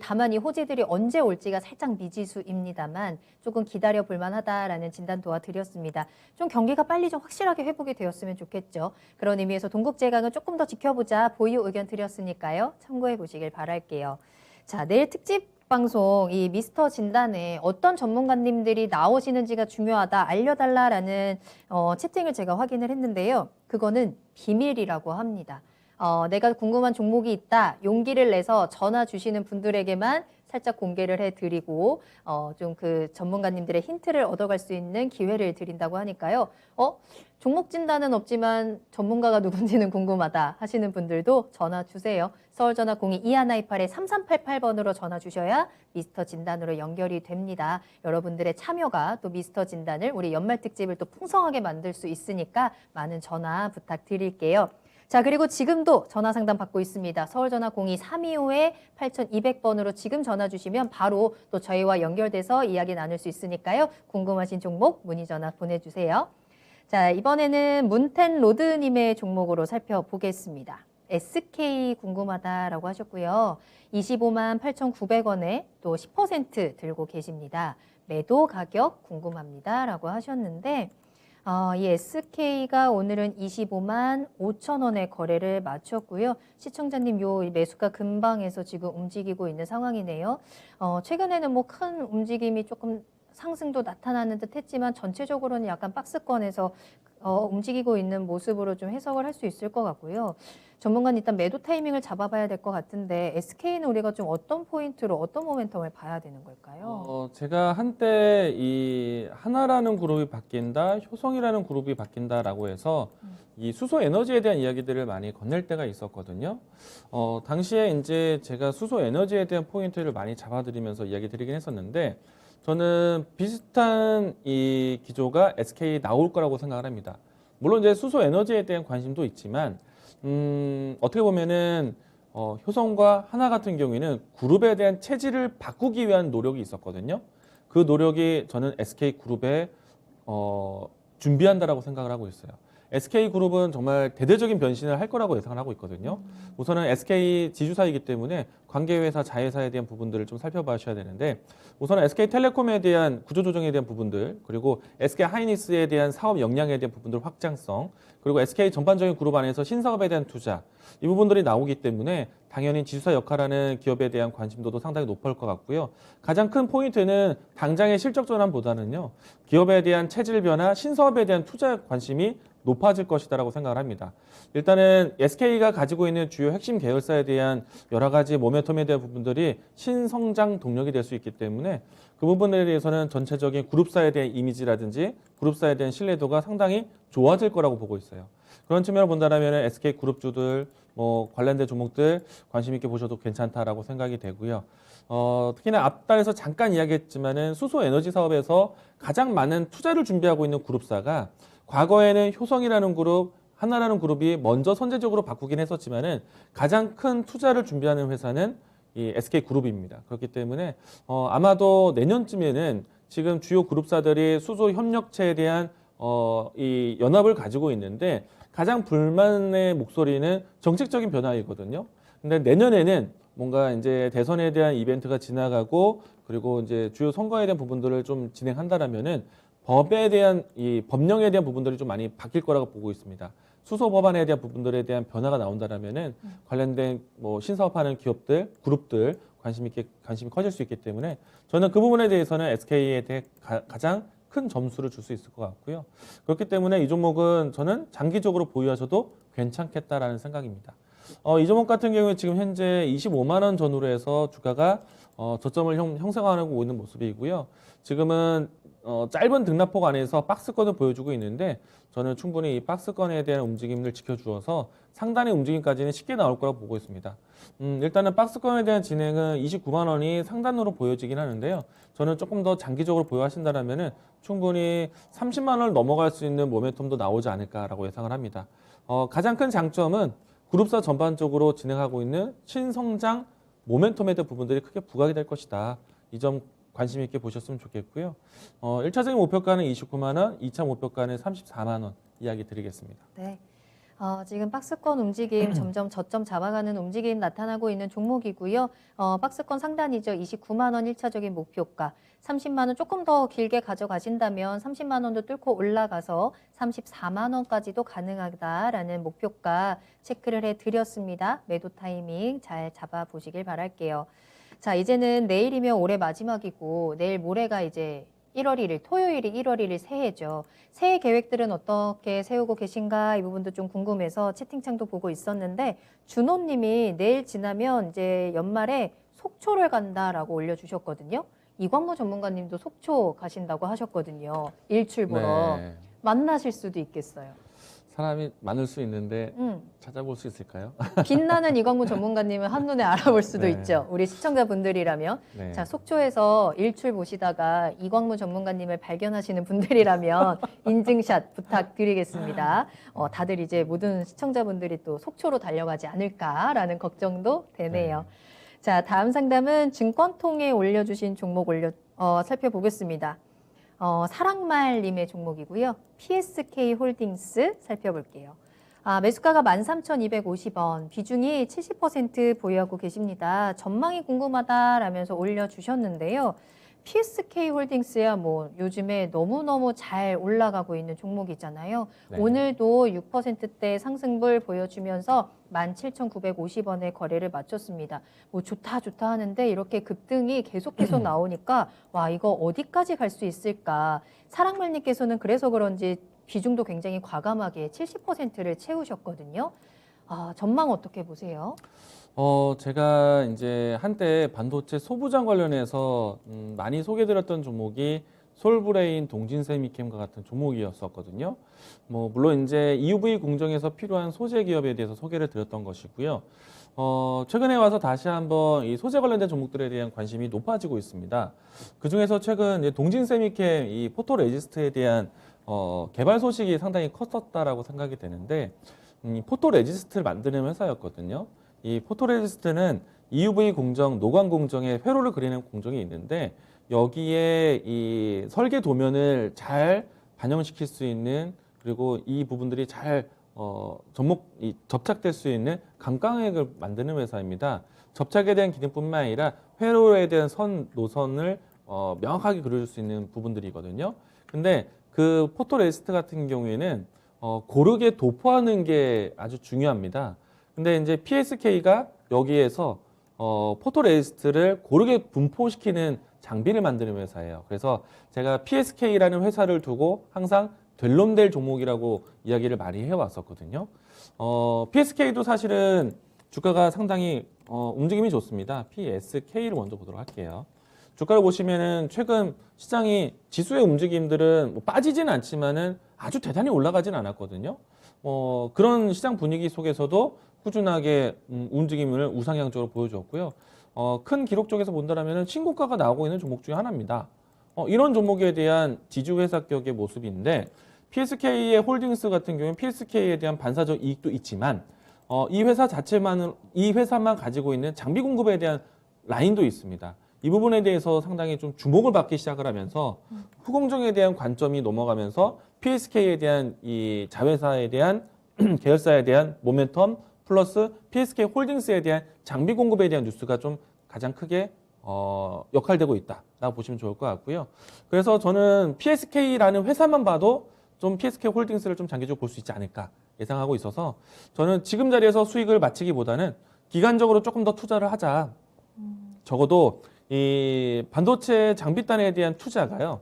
다만 이 호재들이 언제 올지가 살짝 미지수입니다만 조금 기다려 볼 만하다라는 진단 도와드렸습니다. 좀 경기가 빨리 좀 확실하게 회복이 되었으면 좋겠죠. 그런 의미에서 동국제강은 조금 더 지켜보자 보유 의견 드렸으니까요. 참고해 보시길 바랄게요. 자, 내일 특집 방송 이 미스터 진단에 어떤 전문가님들이 나오시는지가 중요하다 알려달라라는 채팅을 제가 확인을 했는데요. 그거는 비밀이라고 합니다. 내가 궁금한 종목이 있다 용기를 내서 전화 주시는 분들에게만 살짝 공개를 해드리고 좀 그 전문가님들의 힌트를 얻어갈 수 있는 기회를 드린다고 하니까요. 종목 진단은 없지만 전문가가 누군지는 궁금하다 하시는 분들도 전화 주세요. 서울전화 02-2128-3388번으로 전화 주셔야 미스터 진단으로 연결이 됩니다. 여러분들의 참여가 또 미스터 진단을 우리 연말 특집을 또 풍성하게 만들 수 있으니까 많은 전화 부탁드릴게요. 자, 그리고 지금도 전화 상담 받고 있습니다. 서울전화 02-325-8200번으로 지금 전화 주시면 바로 또 저희와 연결돼서 이야기 나눌 수 있으니까요. 궁금하신 종목 문의 전화 보내주세요. 자, 이번에는 문텐로드님의 종목으로 살펴보겠습니다. SK 궁금하다라고 하셨고요. 25만 8,900원에 또 10% 들고 계십니다. 매도 가격 궁금합니다라고 하셨는데 이 SK가 오늘은 25만 5천 원의 거래를 마쳤고요. 시청자님 요 매수가 근방에서 지금 움직이고 있는 상황이네요. 최근에는 뭐 큰 움직임이 조금 상승도 나타나는 듯 했지만 전체적으로는 약간 박스권에서 움직이고 있는 모습으로 좀 해석을 할 수 있을 것 같고요. 전문가는 일단 매도 타이밍을 잡아봐야 될 것 같은데 SK는 우리가 좀 어떤 포인트로 어떤 모멘텀을 봐야 되는 걸까요? 제가 한때 이 하나라는 그룹이 바뀐다, 효성이라는 그룹이 바뀐다라고 해서 이 수소 에너지에 대한 이야기들을 많이 건넬 때가 있었거든요. 당시에 이제 제가 수소 에너지에 대한 포인트를 많이 잡아드리면서 이야기 드리긴 했었는데 저는 비슷한 이 기조가 SK 나올 거라고 생각을 합니다. 물론 이제 수소 에너지에 대한 관심도 있지만 어떻게 보면은 효성과 하나 같은 경우에는 그룹에 대한 체질을 바꾸기 위한 노력이 있었거든요. 그 노력이 저는 SK그룹에 준비한다라고 생각을 하고 있어요. SK그룹은 정말 대대적인 변신을 할 거라고 예상을 하고 있거든요. 우선은 SK 지주사이기 때문에 관계회사, 자회사에 대한 부분들을 좀 살펴봐셔야 되는데 우선은 SK텔레콤에 대한 구조조정에 대한 부분들 그리고 SK하이닉스에 대한 사업 역량에 대한 부분들 확장성 그리고 SK 전반적인 그룹 안에서 신사업에 대한 투자 이 부분들이 나오기 때문에 당연히 지주사 역할하는 기업에 대한 관심도도 상당히 높을 것 같고요. 가장 큰 포인트는 당장의 실적 전환보다는요. 기업에 대한 체질 변화, 신사업에 대한 투자 관심이 높아질 것이다라고 생각을 합니다. 일단은 SK가 가지고 있는 주요 핵심 계열사에 대한 여러 가지 모멘텀에 대한 부분들이 신성장 동력이 될 수 있기 때문에 그 부분에 대해서는 전체적인 그룹사에 대한 이미지라든지 그룹사에 대한 신뢰도가 상당히 좋아질 거라고 보고 있어요. 그런 측면을 본다면 SK 그룹주들 관련된 종목들 관심 있게 보셔도 괜찮다라고 생각이 되고요. 특히나 앞달에서 잠깐 이야기했지만은 수소 에너지 사업에서 가장 많은 투자를 준비하고 있는 그룹사가 과거에는 효성이라는 그룹, 하나라는 그룹이 먼저 선제적으로 바꾸긴 했었지만은 가장 큰 투자를 준비하는 회사는 이 SK그룹입니다. 그렇기 때문에 아마도 내년쯤에는 지금 주요 그룹사들이 수소 협력체에 대한 이 연합을 가지고 있는데 가장 불만의 목소리는 정책적인 변화이거든요. 근데 내년에는 뭔가 이제 대선에 대한 이벤트가 지나가고 그리고 이제 주요 선거에 대한 부분들을 좀 진행한다라면은 법에 대한 이 법령에 대한 부분들이 좀 많이 바뀔 거라고 보고 있습니다. 수소 법안에 대한 부분들에 대한 변화가 나온다라면은 관련된 뭐 신사업하는 기업들, 그룹들 관심이 커질 수 있기 때문에 저는 그 부분에 대해서는 SK에 대해 가장 큰 점수를 줄 수 있을 것 같고요. 그렇기 때문에 이 종목은 저는 장기적으로 보유하셔도 괜찮겠다라는 생각입니다. 이 종목 같은 경우에 지금 현재 25만 원 전후로 해서 주가가 저점을 형성하고 있는 모습이고요. 지금은 짧은 등락폭 안에서 박스권을 보여주고 있는데 저는 충분히 이 박스권에 대한 움직임을 지켜주어서 상단의 움직임까지는 쉽게 나올 거라고 보고 있습니다. 일단은 박스권에 대한 진행은 29만 원이 상단으로 보여지긴 하는데요. 저는 조금 더 장기적으로 보유하신다면은 충분히 30만 원을 넘어갈 수 있는 모멘텀도 나오지 않을까라고 예상을 합니다. 가장 큰 장점은 그룹사 전반적으로 진행하고 있는 신성장 모멘텀에 대한 부분들이 크게 부각이 될 것이다. 이 점 관심 있게 보셨으면 좋겠고요. 1차적인 목표가는 29만 원, 2차 목표가는 34만 원 이야기 드리겠습니다. 네. 지금 박스권 움직임 점점 저점 잡아가는 움직임 나타나고 있는 종목이고요. 박스권 상단이죠. 29만 원 1차적인 목표가. 30만 원 조금 더 길게 가져가신다면 30만 원도 뚫고 올라가서 34만 원까지도 가능하다라는 목표가 체크를 해드렸습니다. 매도 타이밍 잘 잡아보시길 바랄게요. 자, 이제는 내일이면 올해 마지막이고 내일 모레가 이제 1월 1일, 토요일이 1월 1일 새해죠. 새해 계획들은 어떻게 세우고 계신가 이 부분도 좀 궁금해서 채팅창도 보고 있었는데 준호님이 내일 지나면 이제 연말에 속초를 간다라고 올려주셨거든요. 이광무 전문가님도 속초 가신다고 하셨거든요. 일출 보러. 네. 만나실 수도 있겠어요. 사람이 많을 수 있는데 찾아볼 수 있을까요? 빛나는 이광무 전문가님은 한눈에 알아볼 수도 네. 있죠. 우리 시청자분들이라면. 네. 자, 속초에서 일출 보시다가 이광무 전문가님을 발견하시는 분들이라면 인증샷 부탁드리겠습니다. 다들 이제 모든 시청자분들이 또 속초로 달려가지 않을까라는 걱정도 되네요. 자, 다음 상담은 증권통에 올려주신 종목 살펴보겠습니다. 사랑말님의 종목이고요. PSK 홀딩스 살펴볼게요. 매수가가 13,250원, 비중이 70% 보유하고 계십니다. 전망이 궁금하다라면서 올려주셨는데요. PSK 홀딩스야 뭐 요즘에 너무너무 잘 올라가고 있는 종목이잖아요. 네. 오늘도 6%대 상승분 보여주면서 17,950원에 거래를 마쳤습니다. 뭐 좋다 하는데 이렇게 급등이 계속 나오니까 와 이거 어디까지 갈 수 있을까. 사랑말님께서는 그래서 그런지 비중도 굉장히 과감하게 70%를 채우셨거든요. 전망 어떻게 보세요? 제가 이제 한때 반도체 소부장 관련해서 많이 소개드렸던 종목이 솔브레인, 동진세미캠과 같은 종목이었었거든요. 뭐 물론 이제 EUV 공정에서 필요한 소재 기업에 대해서 소개를 드렸던 것이고요. 최근에 와서 다시 한번 이 소재 관련된 종목들에 대한 관심이 높아지고 있습니다. 그 중에서 최근 이제 동진세미캠 이 포토레지스트에 대한 개발 소식이 상당히 컸었다라고 생각이 되는데 포토레지스트를 만드는 회사였거든요. 이 포토레지스트는 EUV 공정, 노광 공정에 회로를 그리는 공정이 있는데 여기에 이 설계 도면을 잘 반영시킬 수 있는 그리고 이 부분들이 잘 접착될 수 있는 강광액을 만드는 회사입니다. 접착에 대한 기능뿐만 아니라 회로에 대한 노선을 명확하게 그려줄 수 있는 부분들이거든요. 근데 그 포토레지스트 같은 경우에는 고르게 도포하는 게 아주 중요합니다. 근데 이제 PSK가 여기에서 포토레지스트를 고르게 분포시키는 장비를 만드는 회사예요. 그래서 제가 PSK라는 회사를 두고 항상 될놈될 종목이라고 이야기를 많이 해왔었거든요. PSK도 사실은 주가가 상당히 움직임이 좋습니다. PSK를 먼저 보도록 할게요. 주가를 보시면은 최근 시장이 지수의 움직임들은 뭐 빠지지는 않지만은 아주 대단히 올라가진 않았거든요. 그런 시장 분위기 속에서도 꾸준하게 움직임을 우상향적으로 보여줬고요. 큰 기록 쪽에서 본다면은 신고가가 나오고 있는 종목 중에 하나입니다. 이런 종목에 대한 지주회사격의 모습인데 PSK의 홀딩스 같은 경우는 PSK에 대한 반사적 이익도 있지만 이 회사만 가지고 있는 장비 공급에 대한 라인도 있습니다. 이 부분에 대해서 상당히 좀 주목을 받기 시작을 하면서 후공정에 대한 관점이 넘어가면서 PSK에 대한 이 자회사에 대한 계열사에 대한 모멘텀 플러스 PSK 홀딩스에 대한 장비 공급에 대한 뉴스가 좀 가장 크게 역할되고 있다라고 보시면 좋을 것 같고요. 그래서 저는 PSK라는 회사만 봐도 좀 PSK 홀딩스를 좀 장기적으로 볼 수 있지 않을까 예상하고 있어서 저는 지금 자리에서 수익을 마치기보다는 기간적으로 조금 더 투자를 하자. 적어도 이 반도체 장비단에 대한 투자가요.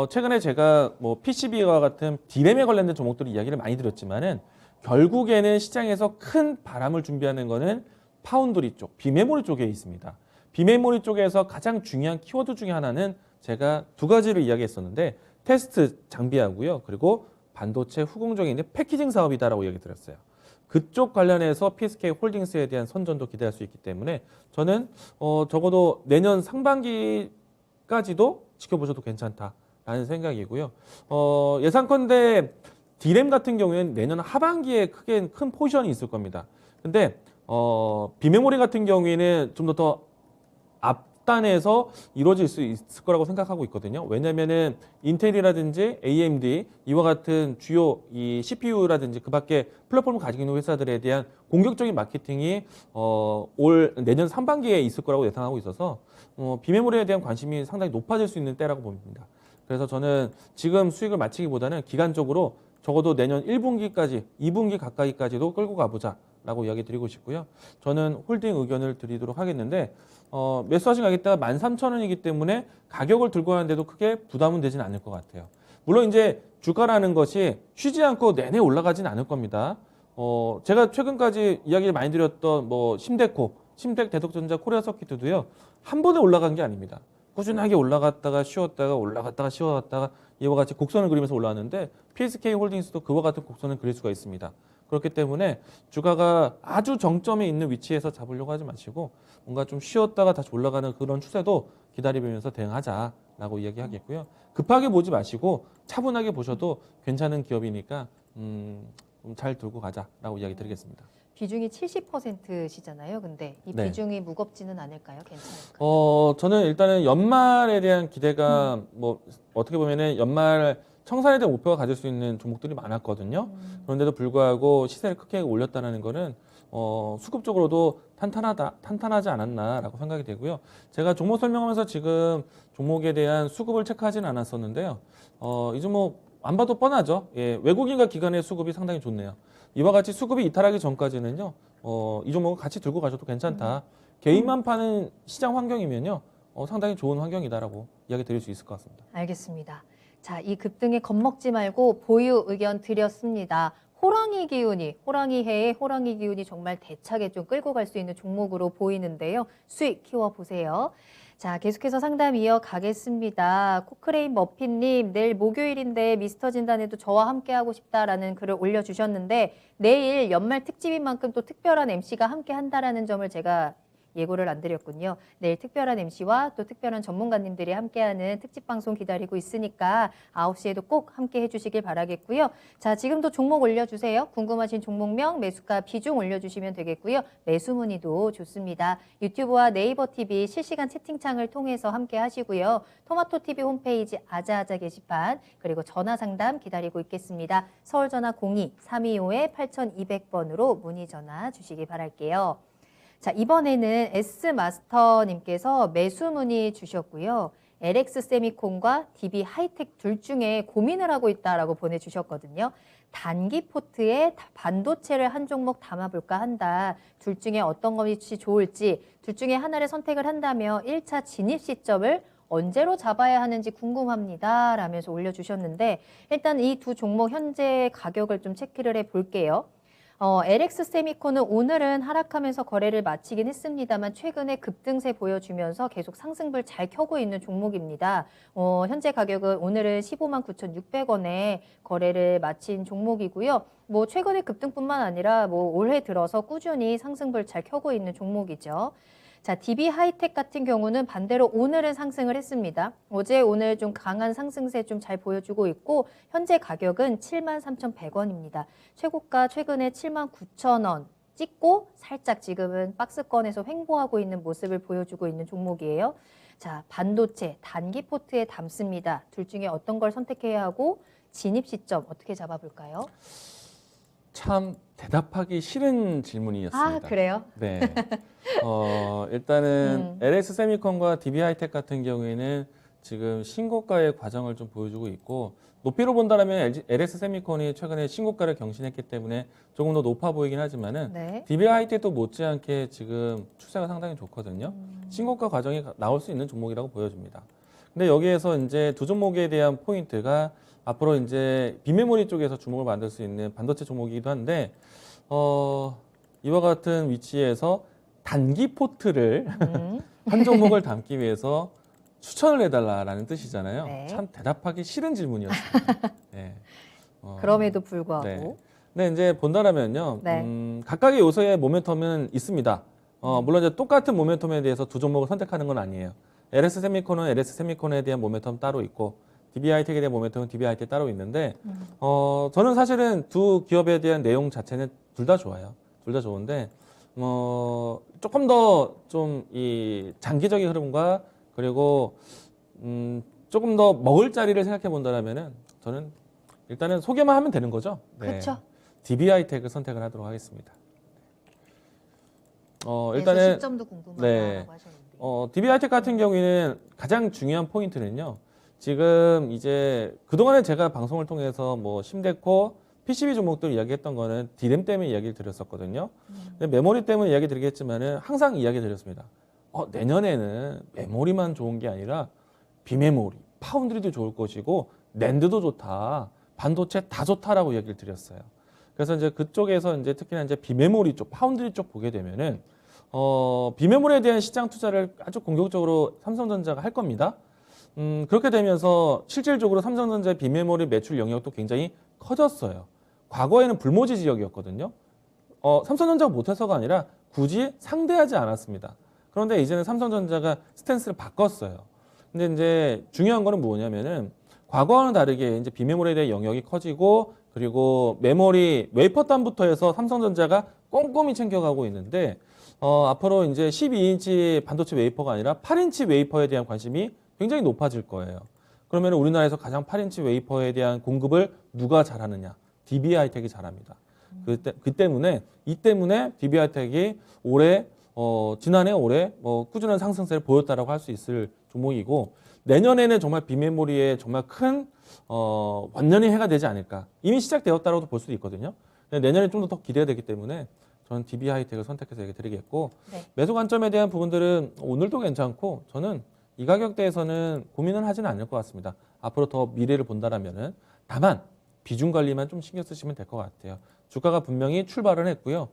최근에 제가 뭐 PCB와 같은 D램에 관련된 종목들을 이야기를 많이 드렸지만은 결국에는 시장에서 큰 바람을 준비하는 거는 파운드리 쪽, 비메모리 쪽에 있습니다. 비메모리 쪽에서 가장 중요한 키워드 중에 하나는 제가 두 가지를 이야기했었는데 테스트 장비하고요. 그리고 반도체 후공정에 있는 패키징 사업이다라고 이야기 드렸어요. 그쪽 관련해서 PSK 홀딩스에 대한 선전도 기대할 수 있기 때문에 저는 적어도 내년 상반기까지도 지켜보셔도 괜찮다라는 생각이고요. 예상컨대 D램 같은 경우에는 내년 하반기에 큰 포지션이 있을 겁니다. 근데 비메모리 같은 경우에는 좀 더 앞단에서 이루어질 수 있을 거라고 생각하고 있거든요. 왜냐면은 인텔이라든지 AMD 이와 같은 주요 이 CPU라든지 그밖에 플랫폼을 가지고 있는 회사들에 대한 공격적인 마케팅이 내년 상반기에 있을 거라고 예상하고 있어서 비메모리에 대한 관심이 상당히 높아질 수 있는 때라고 봅니다. 그래서 저는 지금 수익을 마치기보다는 기간적으로 적어도 내년 1분기까지, 2분기 가까이까지도 끌고 가보자라고 이야기 드리고 싶고요. 저는 홀딩 의견을 드리도록 하겠는데 매수하신 가격대가 13,000원이기 때문에 가격을 들고 가는데도 크게 부담은 되진 않을 것 같아요. 물론 이제 주가라는 것이 쉬지 않고 내내 올라가진 않을 겁니다. 제가 최근까지 이야기를 많이 드렸던 뭐 심대코, 심택, 대덕전자, 코리아서킷도요. 한 번에 올라간 게 아닙니다. 꾸준하게 올라갔다가 쉬었다가 올라갔다가 쉬었다가 이와 같이 곡선을 그리면서 올라왔는데 PSK 홀딩스도 그와 같은 곡선을 그릴 수가 있습니다. 그렇기 때문에 주가가 아주 정점에 있는 위치에서 잡으려고 하지 마시고 뭔가 좀 쉬었다가 다시 올라가는 그런 추세도 기다리면서 대응하자라고 이야기하겠고요. 급하게 보지 마시고 차분하게 보셔도 괜찮은 기업이니까 좀 잘 들고 가자라고 이야기 드리겠습니다. 비중이 70%시잖아요. 근데 이 네. 비중이 무겁지는 않을까요? 괜찮을까요? 저는 일단은 연말에 대한 기대가 뭐 어떻게 보면은 연말 청산에 대한 목표가 가질 수 있는 종목들이 많았거든요. 그런데도 불구하고 시세를 크게 올렸다는 거는 수급적으로도 탄탄하지 않았나라고 생각이 되고요. 제가 종목 설명하면서 지금 종목에 대한 수급을 체크하지는 않았었는데요. 이 종목 안 봐도 뻔하죠. 예, 외국인과 기관의 수급이 상당히 좋네요. 이와 같이 수급이 이탈하기 전까지는요. 이 종목은 같이 들고 가셔도 괜찮다. 개인만 파는 시장 환경이면요. 상당히 좋은 환경이다라고 이야기 드릴 수 있을 것 같습니다. 알겠습니다. 자, 이 급등에 겁먹지 말고 보유 의견 드렸습니다. 호랑이 해의 호랑이 기운이 정말 대차게 좀 끌고 갈 수 있는 종목으로 보이는데요. 수익 키워보세요. 자, 계속해서 상담 이어가겠습니다. 코크레인 머핀님, 내일 목요일인데 미스터 진단에도 저와 함께하고 싶다라는 글을 올려주셨는데 내일 연말 특집인 만큼 또 특별한 MC가 함께 한다라는 점을 제가 예고를 안 드렸군요. 내일 특별한 MC와 또 특별한 전문가님들이 함께하는 특집 방송 기다리고 있으니까 9시에도 꼭 함께 해주시길 바라겠고요. 자, 지금도 종목 올려주세요. 궁금하신 종목명, 매수가 비중 올려주시면 되겠고요. 매수 문의도 좋습니다. 유튜브와 네이버 TV 실시간 채팅창을 통해서 함께 하시고요. 토마토 TV 홈페이지 아자아자 게시판 그리고 전화 상담 기다리고 있겠습니다. 서울 전화 02-325-8200번으로 문의 전화 주시기 바랄게요. 자, 이번에는 S마스터님께서 매수 문의 주셨고요. LX 세미콘과 DB 하이텍 둘 중에 고민을 하고 있다라고 보내주셨거든요. 단기 포트에 반도체를 한 종목 담아볼까 한다. 둘 중에 어떤 것이 좋을지, 둘 중에 하나를 선택을 한다면 1차 진입 시점을 언제로 잡아야 하는지 궁금합니다. 라면서 올려주셨는데 일단 이 두 종목 현재 가격을 좀 체크를 해볼게요. LX 세미콘은 오늘은 하락하면서 거래를 마치긴 했습니다만 최근에 급등세 보여주면서 계속 상승불 잘 켜고 있는 종목입니다. 현재 가격은 오늘은 159,600원에 거래를 마친 종목이고요. 뭐 최근에 급등뿐만 아니라 뭐 올해 들어서 꾸준히 상승불 잘 켜고 있는 종목이죠. 자, DB 하이텍 같은 경우는 반대로 오늘은 상승을 했습니다. 어제 오늘 좀 강한 상승세 좀 잘 보여주고 있고 현재 가격은 73,100원입니다. 최고가 최근에 79,000원 찍고 살짝 지금은 박스권에서 횡보하고 있는 모습을 보여주고 있는 종목이에요. 자, 반도체 단기 포트에 담습니다. 둘 중에 어떤 걸 선택해야 하고 진입 시점 어떻게 잡아볼까요? 참 대답하기 싫은 질문이었습니다. 아, 그래요? 네. 일단은 LX 세미콘과 DB 하이텍 같은 경우에는 지금 신고가의 과정을 좀 보여주고 있고 높이로 본다면 LS 세미콘이 최근에 신고가를 경신했기 때문에 조금 더 높아 보이긴 하지만은 네. DBI 하이텍도 못지않게 지금 추세가 상당히 좋거든요. 신고가 과정이 나올 수 있는 종목이라고 보여집니다. 근데 여기에서 이제 두 종목에 대한 포인트가 앞으로 이제 비메모리 쪽에서 주목을 받을 수 있는 반도체 종목이기도 한데 이와 같은 위치에서 단기 포트를 한 종목을 담기 위해서 추천을 해달라라는 뜻이잖아요. 네. 참 대답하기 싫은 질문이었습니다. 네. 그럼에도 불구하고. 네. 근데 이제 본다라면요, 네. 각각의 요소의 모멘텀은 있습니다. 물론 이제 똑같은 모멘텀에 대해서 두 종목을 선택하는 건 아니에요. LS 세미콘은 LS 세미콘에 대한 모멘텀 따로 있고, DB 하이텍에 대한 모멘텀은 DB 하이텍 따로 있는데, 저는 사실은 두 기업에 대한 내용 자체는 둘 다 좋아요. 둘 다 좋은데, 조금 더 좀 이 장기적인 흐름과 그리고 조금 더 먹을 자리를 생각해 본다라면은 저는 일단은 소개만 하면 되는 거죠. 네. 그렇죠. DB 하이텍을 선택을 하도록 하겠습니다. 그래서 일단은 시점도 궁금하다고 네. 하셨는데. DB 하이텍 같은 경우에는 가장 중요한 포인트는요. 지금 이제 그동안에 제가 방송을 통해서 뭐 심데코, PCB 종목들 이야기했던 거는 D램 때문에 이야기를 드렸었거든요. 근데 메모리 때문에 이야기 드리겠지만은 항상 이야기 드렸습니다. 내년에는 메모리만 좋은 게 아니라 비메모리, 파운드리도 좋을 것이고 낸드도 좋다. 반도체 다 좋다라고 이야기를 드렸어요. 그래서 이제 그쪽에서 이제 특히나 이제 비메모리 쪽, 파운드리 쪽 보게 되면은 비메모리에 대한 시장 투자를 아주 공격적으로 삼성전자가 할 겁니다. 그렇게 되면서 실질적으로 삼성전자의 비메모리 매출 영역도 굉장히 커졌어요. 과거에는 불모지 지역이었거든요. 삼성전자가 못해서가 아니라 굳이 상대하지 않았습니다. 그런데 이제는 삼성전자가 스탠스를 바꿨어요. 근데 이제 중요한 거는 뭐냐면은 과거와는 다르게 이제 비메모리에 대한 영역이 커지고 그리고 메모리 웨이퍼단부터 해서 삼성전자가 꼼꼼히 챙겨가고 있는데 앞으로 이제 12인치 반도체 웨이퍼가 아니라 8인치 웨이퍼에 대한 관심이 굉장히 높아질 거예요. 그러면 우리나라에서 가장 8인치 웨이퍼에 대한 공급을 누가 잘하느냐? DB 하이텍이 잘합니다. 이 때문에 DB 하이텍이 지난해 올해 꾸준한 상승세를 보였다라고 할 수 있을 종목이고 내년에는 정말 비메모리에 정말 큰 완전히 해가 되지 않을까. 이미 시작되었다라고 볼 수도 있거든요. 내년에 좀 더 기대가 되기 때문에 저는 DB 하이텍을 선택해서 얘기 드리겠고 네. 매수 관점에 대한 부분들은 오늘도 괜찮고 저는 이 가격대에서는 고민은 하지는 않을 것 같습니다. 앞으로 더 미래를 본다라면은 다만 비중 관리만 좀 신경 쓰시면 될 것 같아요. 주가가 분명히 출발을 했고요.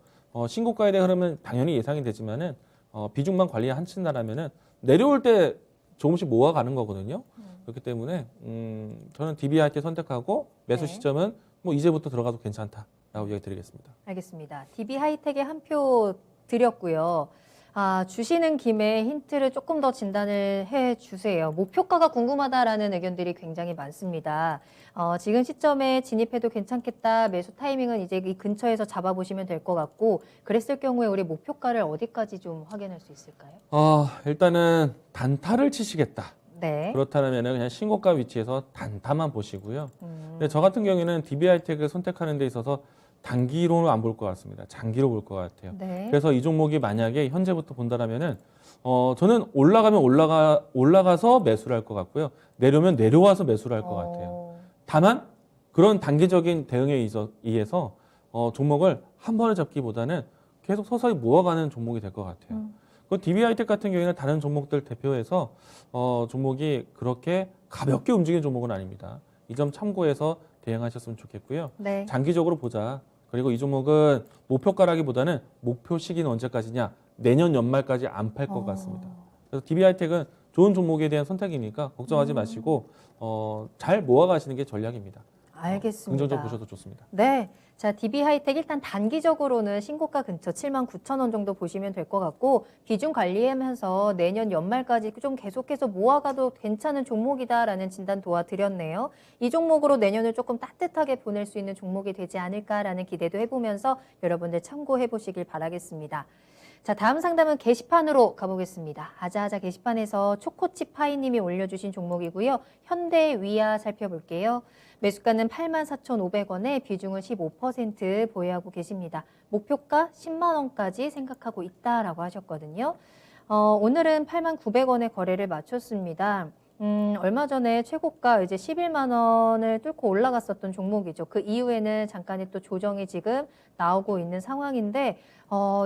신고가에 대한 흐름은 당연히 예상이 되지만은 비중만 관리하신다라면은 내려올 때 조금씩 모아가는 거거든요. 그렇기 때문에 저는 DB 하이텍 선택하고 매수 네. 시점은 뭐 이제부터 들어가도 괜찮다라고 얘기 드리겠습니다. 알겠습니다. DB 하이텍에 한 표 드렸고요. 주시는 김에 힌트를 조금 더 진단을 해 주세요. 목표가가 궁금하다라는 의견들이 굉장히 많습니다. 지금 시점에 진입해도 괜찮겠다. 매수 타이밍은 이제 이 근처에서 잡아보시면 될 것 같고 그랬을 경우에 우리 목표가를 어디까지 좀 확인할 수 있을까요? 일단은 단타를 치시겠다. 네. 그렇다면 그냥 신고가 위치에서 단타만 보시고요. 근데 저 같은 경우에는 DB 하이텍을 선택하는 데 있어서 단기로는 안 볼 것 같습니다. 장기로 볼 것 같아요. 네. 그래서 이 종목이 만약에 현재부터 본다라면은 저는 올라가면 올라가서 매수를 할 것 같고요. 내려오면 내려와서 매수를 할 것 같아요. 다만 그런 단기적인 대응에 의해서 종목을 한 번에 잡기보다는 계속 서서히 모아가는 종목이 될 것 같아요. 그 DB 하이텍 같은 경우에는 다른 종목들 대표해서 종목이 그렇게 가볍게 움직이는 종목은 아닙니다. 이 점 참고해서 대응하셨으면 좋겠고요. 네. 장기적으로 보자. 그리고 이 종목은 목표가라기보다는 목표 시기는 언제까지냐? 내년 연말까지 안 팔 것 같습니다. 그래서 DB 하이텍은 좋은 종목에 대한 선택이니까 걱정하지 마시고 잘 모아가시는 게 전략입니다. 알겠습니다. 긍정적으로 보셔도 좋습니다. 네. 자, DB 하이텍 일단 단기적으로는 신고가 근처 79,000원 정도 보시면 될 것 같고 비중 관리하면서 내년 연말까지 좀 계속해서 모아가도 괜찮은 종목이다라는 진단 도와드렸네요. 이 종목으로 내년을 조금 따뜻하게 보낼 수 있는 종목이 되지 않을까라는 기대도 해보면서 여러분들 참고해 보시길 바라겠습니다. 자, 다음 상담은 게시판으로 가보겠습니다. 아자아자 게시판에서 초코칩 파이님이 올려주신 종목이고요. 현대위아 살펴볼게요. 매수가는 84,500원에 비중은 15% 보유하고 계십니다. 목표가 10만 원까지 생각하고 있다라고 하셨거든요. 오늘은 89,000원에 거래를 마쳤습니다. 얼마 전에 최고가 이제 11만 원을 뚫고 올라갔었던 종목이죠. 그 이후에는 잠깐의 또 조정이 지금 나오고 있는 상황인데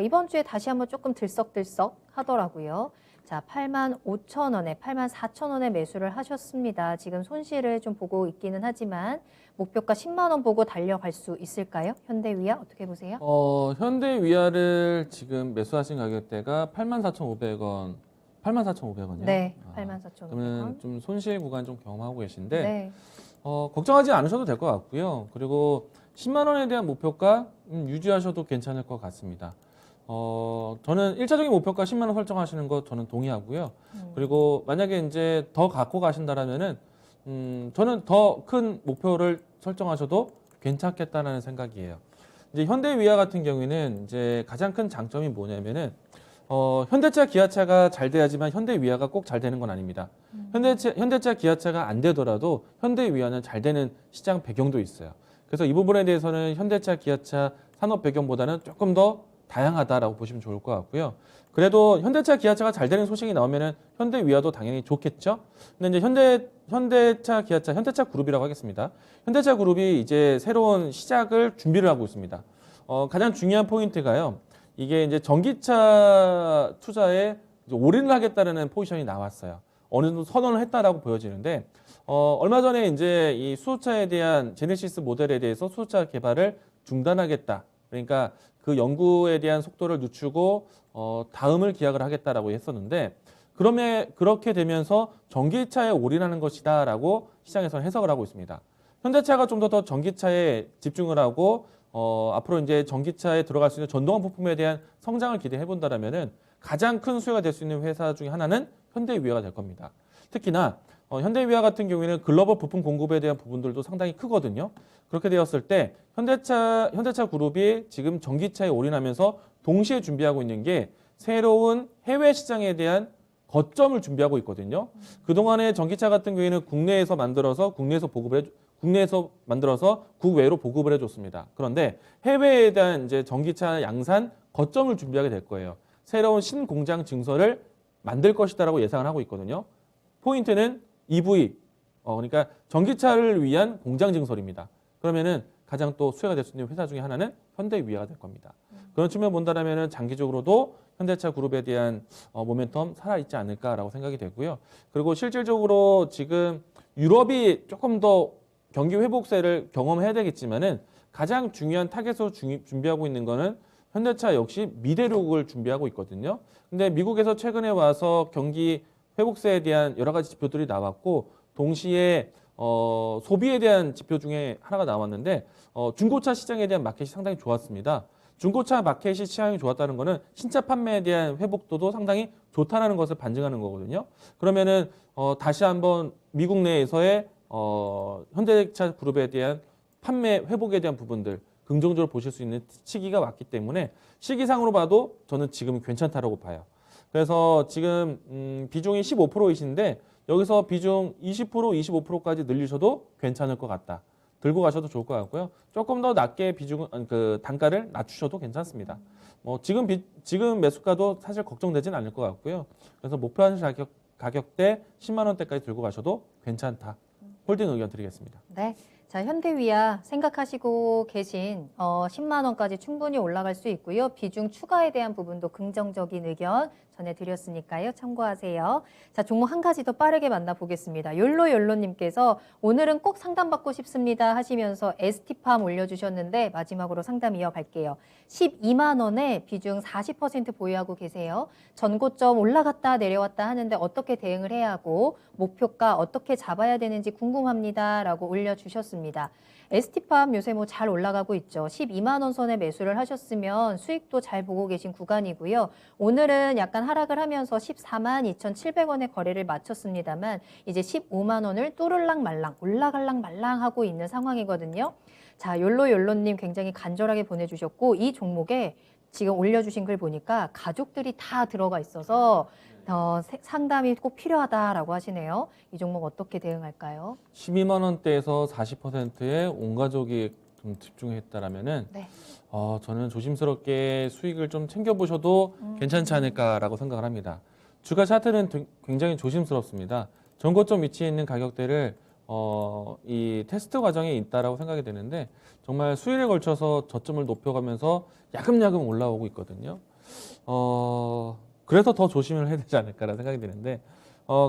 이번 주에 다시 한번 조금 들썩들썩 하더라고요. 자, 8만 5천 원에 8만 4천 원에 매수를 하셨습니다. 지금 손실을 좀 보고 있기는 하지만 목표가 10만 원 보고 달려갈 수 있을까요? 현대위아 어떻게 보세요? 현대위아를 지금 매수하신 가격대가 84,500원, 84,500원이요? 네, 8만 4천 그러면 원. 좀 손실 구간 좀 경험하고 계신데 네. 걱정하지 않으셔도 될 것 같고요. 그리고 10만 원에 대한 목표가 유지하셔도 괜찮을 것 같습니다. 저는 1차적인 목표가 10만 원 설정하시는 거 저는 동의하고요. 그리고 만약에 이제 더 갖고 가신다라면은 저는 더 큰 목표를 설정하셔도 괜찮겠다라는 생각이에요. 이제 현대위아 같은 경우에는 이제 가장 큰 장점이 뭐냐면은 현대차, 기아차가 잘 돼야지만 현대위아가 꼭 잘 되는 건 아닙니다. 현대차, 기아차가 안 되더라도 현대위아는 잘 되는 시장 배경도 있어요. 그래서 이 부분에 대해서는 현대차, 기아차 산업 배경보다는 조금 더 다양하다라고 보시면 좋을 것 같고요. 그래도 현대차, 기아차가 잘 되는 소식이 나오면은 현대위아도 당연히 좋겠죠. 근데 이제 현대차, 기아차, 현대차 그룹이라고 하겠습니다. 현대차 그룹이 이제 새로운 시작을 준비를 하고 있습니다. 가장 중요한 포인트가요. 이게 이제 전기차 투자에 이제 올인을 하겠다는 포지션이 나왔어요. 어느 정도 선언을 했다라고 보여지는데 얼마 전에 이제 이 수소차에 대한 제네시스 모델에 대해서 수소차 개발을 중단하겠다. 그러니까 그 연구에 대한 속도를 늦추고 다음을 기약을 하겠다라고 했었는데 그렇게 되면서 전기차에 올인하는 것이다라고 시장에서는 해석을 하고 있습니다. 현대차가 좀 더 전기차에 집중을 하고 앞으로 이제 전기차에 들어갈 수 있는 전동화 부품에 대한 성장을 기대해 본다라면은 가장 큰 수요가 될 수 있는 회사 중에 하나는 현대위아가 될 겁니다. 특히나 현대위아 같은 경우에는 글로벌 부품 공급에 대한 부분들도 상당히 크거든요. 그렇게 되었을 때 현대차 그룹이 지금 전기차에 올인하면서 동시에 준비하고 있는 게 새로운 해외 시장에 대한 거점을 준비하고 있거든요. 그동안에 전기차 같은 경우에는 국내에서 만들어서 국외로 보급을 해줬습니다. 그런데 해외에 대한 이제 전기차 양산 거점을 준비하게 될 거예요. 새로운 신공장 증설을 만들 것이다라고 예상을 하고 있거든요. 포인트는 EV, 그러니까 전기차를 위한 공장 증설입니다. 그러면은 가장 또 수혜가 될 수 있는 회사 중에 하나는 현대위아가 될 겁니다. 그런 측면 본다면은 장기적으로도 현대차 그룹에 대한 모멘텀 살아있지 않을까라고 생각이 되고요. 그리고 실질적으로 지금 유럽이 조금 더 경기 회복세를 경험해야 되겠지만은 가장 중요한 타겟으로 준비하고 있는 거는 현대차 역시 미대륙을 준비하고 있거든요. 근데 미국에서 최근에 와서 경기 회복세에 대한 여러 가지 지표들이 나왔고 동시에 소비에 대한 지표 중에 하나가 나왔는데 중고차 시장에 대한 마켓이 상당히 좋았습니다. 중고차 마켓이 시장이 좋았다는 거는 신차 판매에 대한 회복도도 상당히 좋다는 것을 반증하는 거거든요. 그러면은 다시 한번 미국 내에서의 현대차 그룹에 대한 판매 회복에 대한 부분들 긍정적으로 보실 수 있는 시기가 왔기 때문에 시기상으로 봐도 저는 지금 괜찮다라고 봐요. 그래서 지금 비중이 15%이신데 여기서 비중 20%, 25%까지 늘리셔도 괜찮을 것 같다. 들고 가셔도 좋을 것 같고요. 조금 더 낮게 단가를 낮추셔도 괜찮습니다. 지금 매수가도 사실 걱정되진 않을 것 같고요. 그래서 목표하는 가격대 10만 원대까지 들고 가셔도 괜찮다. 홀딩 의견 드리겠습니다. 네. 자, 현대위아 생각하시고 계신 10만 원까지 충분히 올라갈 수 있고요. 비중 추가에 대한 부분도 긍정적인 의견 전해드렸으니까요. 참고하세요. 자, 종목 한 가지 더 빠르게 만나보겠습니다. 욜로님께서 오늘은 꼭 상담받고 싶습니다 하시면서 ST팜 올려주셨는데 마지막으로 상담 이어갈게요. 12만 원에 비중 40% 보유하고 계세요. 전고점 올라갔다 내려왔다 하는데 어떻게 대응을 해야 하고 목표가 어떻게 잡아야 되는지 궁금합니다 라고 올려주셨습니다. ST팜 요새 뭐 잘 올라가고 있죠. 12만 원 선에 매수를 하셨으면 수익도 잘 보고 계신 구간이고요. 오늘은 약간 하락을 하면서 14만 2,700원에 거래를 마쳤습니다만 이제 15만 원을 뚜를랑 말랑 올라갈랑 말랑 하고 있는 상황이거든요. 자, 욜로님 굉장히 간절하게 보내주셨고 이 종목에 지금 올려주신 글 보니까 가족들이 다 들어가 있어서 상담이 꼭 필요하다라고 하시네요. 이 종목 어떻게 대응할까요? 12만 원대에서 40%에 온 가족이 좀 집중했다라면은 네. 저는 조심스럽게 수익을 좀 챙겨보셔도 괜찮지 않을까라고 생각을 합니다. 주가 차트는 굉장히 조심스럽습니다. 전고점 위치에 있는 가격대를 이 테스트 과정에 있다라고 생각이 되는데 정말 수일에 걸쳐서 저점을 높여가면서 야금야금 올라오고 있거든요. 그래서 더 조심을 해야 되지 않을까라는 생각이 드는데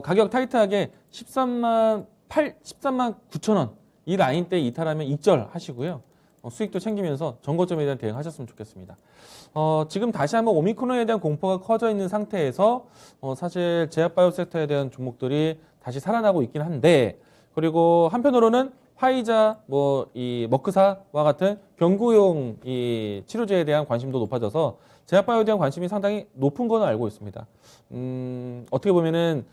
가격 타이트하게 13만 9천 원 이 라인대 이탈하면 익절하시고요. 수익도 챙기면서 전고점에 대한 대응하셨으면 좋겠습니다. 지금 다시 한번 오미크론에 대한 공포가 커져 있는 상태에서 사실 제약바이오 섹터에 대한 종목들이 다시 살아나고 있긴 한데 그리고 한편으로는 화이자, 이 머크사와 같은 경구용 이 치료제에 대한 관심도 높아져서 제약바이오에 대한 관심이 상당히 높은 건 알고 있습니다. 어떻게 보면은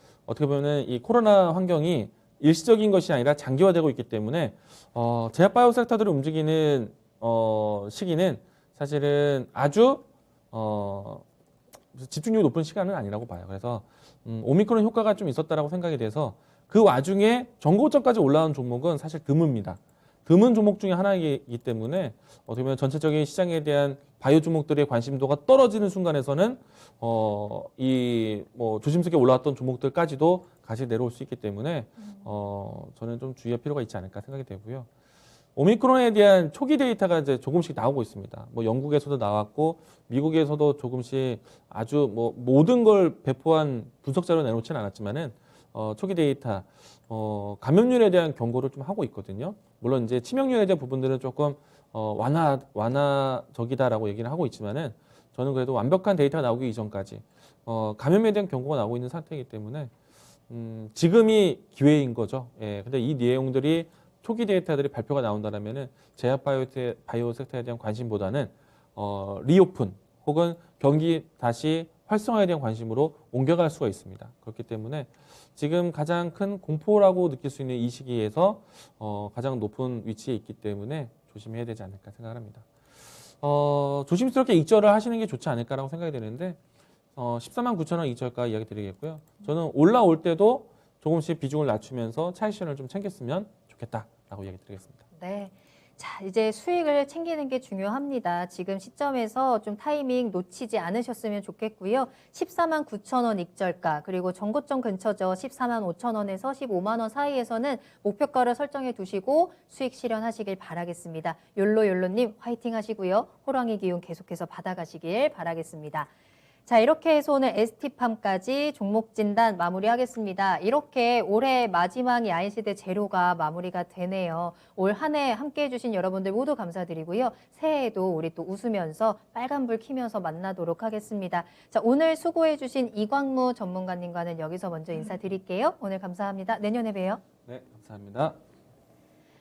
이 코로나 환경이 일시적인 것이 아니라 장기화되고 있기 때문에 제약바이오 섹터들을 움직이는 시기는 사실은 아주 집중력이 높은 시간은 아니라고 봐요. 그래서 오미크론 효과가 좀 있었다라고 생각이 돼서 그 와중에 전고점까지 올라온 종목은 사실 드뭅니다. 드문 종목 중에 하나이기 때문에 어떻게 보면 전체적인 시장에 대한 바이오 종목들의 관심도가 떨어지는 순간에서는 조심스럽게 올라왔던 종목들까지도 같이 내려올 수 있기 때문에 저는 좀 주의할 필요가 있지 않을까 생각이 되고요. 오미크론에 대한 초기 데이터가 이제 조금씩 나오고 있습니다. 영국에서도 나왔고 미국에서도 조금씩 아주 모든 걸 배포한 분석 자료 내놓지는 않았지만은 초기 데이터 감염률에 대한 경고를 좀 하고 있거든요. 물론 이제 치명률에 대한 부분들은 조금 완화적이다라고 얘기를 하고 있지만은 저는 그래도 완벽한 데이터가 나오기 이전까지 감염에 대한 경고가 나오고 있는 상태이기 때문에 지금이 기회인 거죠. 예. 근데 이 내용들이 초기 데이터들이 발표가 나온다면은 제약 바이오 섹터에 대한 관심보다는 리오픈 혹은 경기 다시 활성화에 대한 관심으로 옮겨갈 수가 있습니다. 그렇기 때문에 지금 가장 큰 공포라고 느낄 수 있는 이 시기에서 가장 높은 위치에 있기 때문에 조심해야 되지 않을까 생각합니다. 조심스럽게 익절을 하시는 게 좋지 않을까라고 생각이 되는데 14만 9천 원 익절가 이야기 드리겠고요. 저는 올라올 때도 조금씩 비중을 낮추면서 차익 실현을 좀 챙겼으면 좋겠다라고 이야기 드리겠습니다. 네. 자, 이제 수익을 챙기는 게 중요합니다. 지금 시점에서 좀 타이밍 놓치지 않으셨으면 좋겠고요. 14만 9천 원 익절가, 그리고 전고점 근처죠. 14만 5천 원에서 15만 원 사이에서는 목표가를 설정해 두시고 수익 실현하시길 바라겠습니다. 욜로님 화이팅 하시고요. 호랑이 기운 계속해서 받아가시길 바라겠습니다. 자, 이렇게 해서 오늘 ST팜까지 종목 진단 마무리하겠습니다. 이렇게 올해 마지막 야인시대 제로가 마무리가 되네요. 올 한 해 함께해 주신 여러분들 모두 감사드리고요. 새해에도 우리 또 웃으면서 빨간불 켜면서 만나도록 하겠습니다. 자, 오늘 수고해 주신 이광무 전문가님과는 여기서 먼저 인사드릴게요. 오늘 감사합니다. 내년에 봬요. 네, 감사합니다.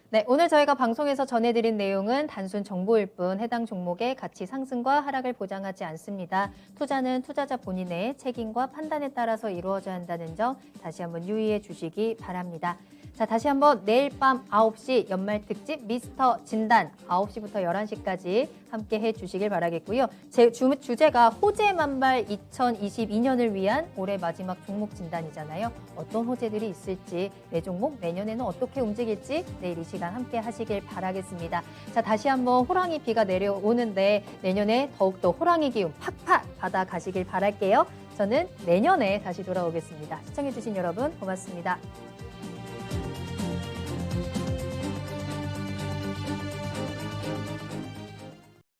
네, 오늘 저희가 방송에서 전해드린 내용은 단순 정보일 뿐 해당 종목의 가치 상승과 하락을 보장하지 않습니다. 투자는 투자자 본인의 책임과 판단에 따라서 이루어져야 한다는 점 다시 한번 유의해 주시기 바랍니다. 자, 다시 한번 내일 밤 9시 연말 특집 미스터 진단 9시부터 11시까지 함께 해 주시길 바라겠고요. 제 주제가 호재 만발 2022년을 위한 올해 마지막 종목 진단이잖아요. 어떤 호재들이 있을지, 내 종목 내년에는 어떻게 움직일지 내일 이 시간 함께 하시길 바라겠습니다. 자, 다시 한번 호랑이 비가 내려오는데 내년에 더욱더 호랑이 기운 팍팍 받아 가시길 바랄게요. 저는 내년에 다시 돌아오겠습니다. 시청해 주신 여러분 고맙습니다.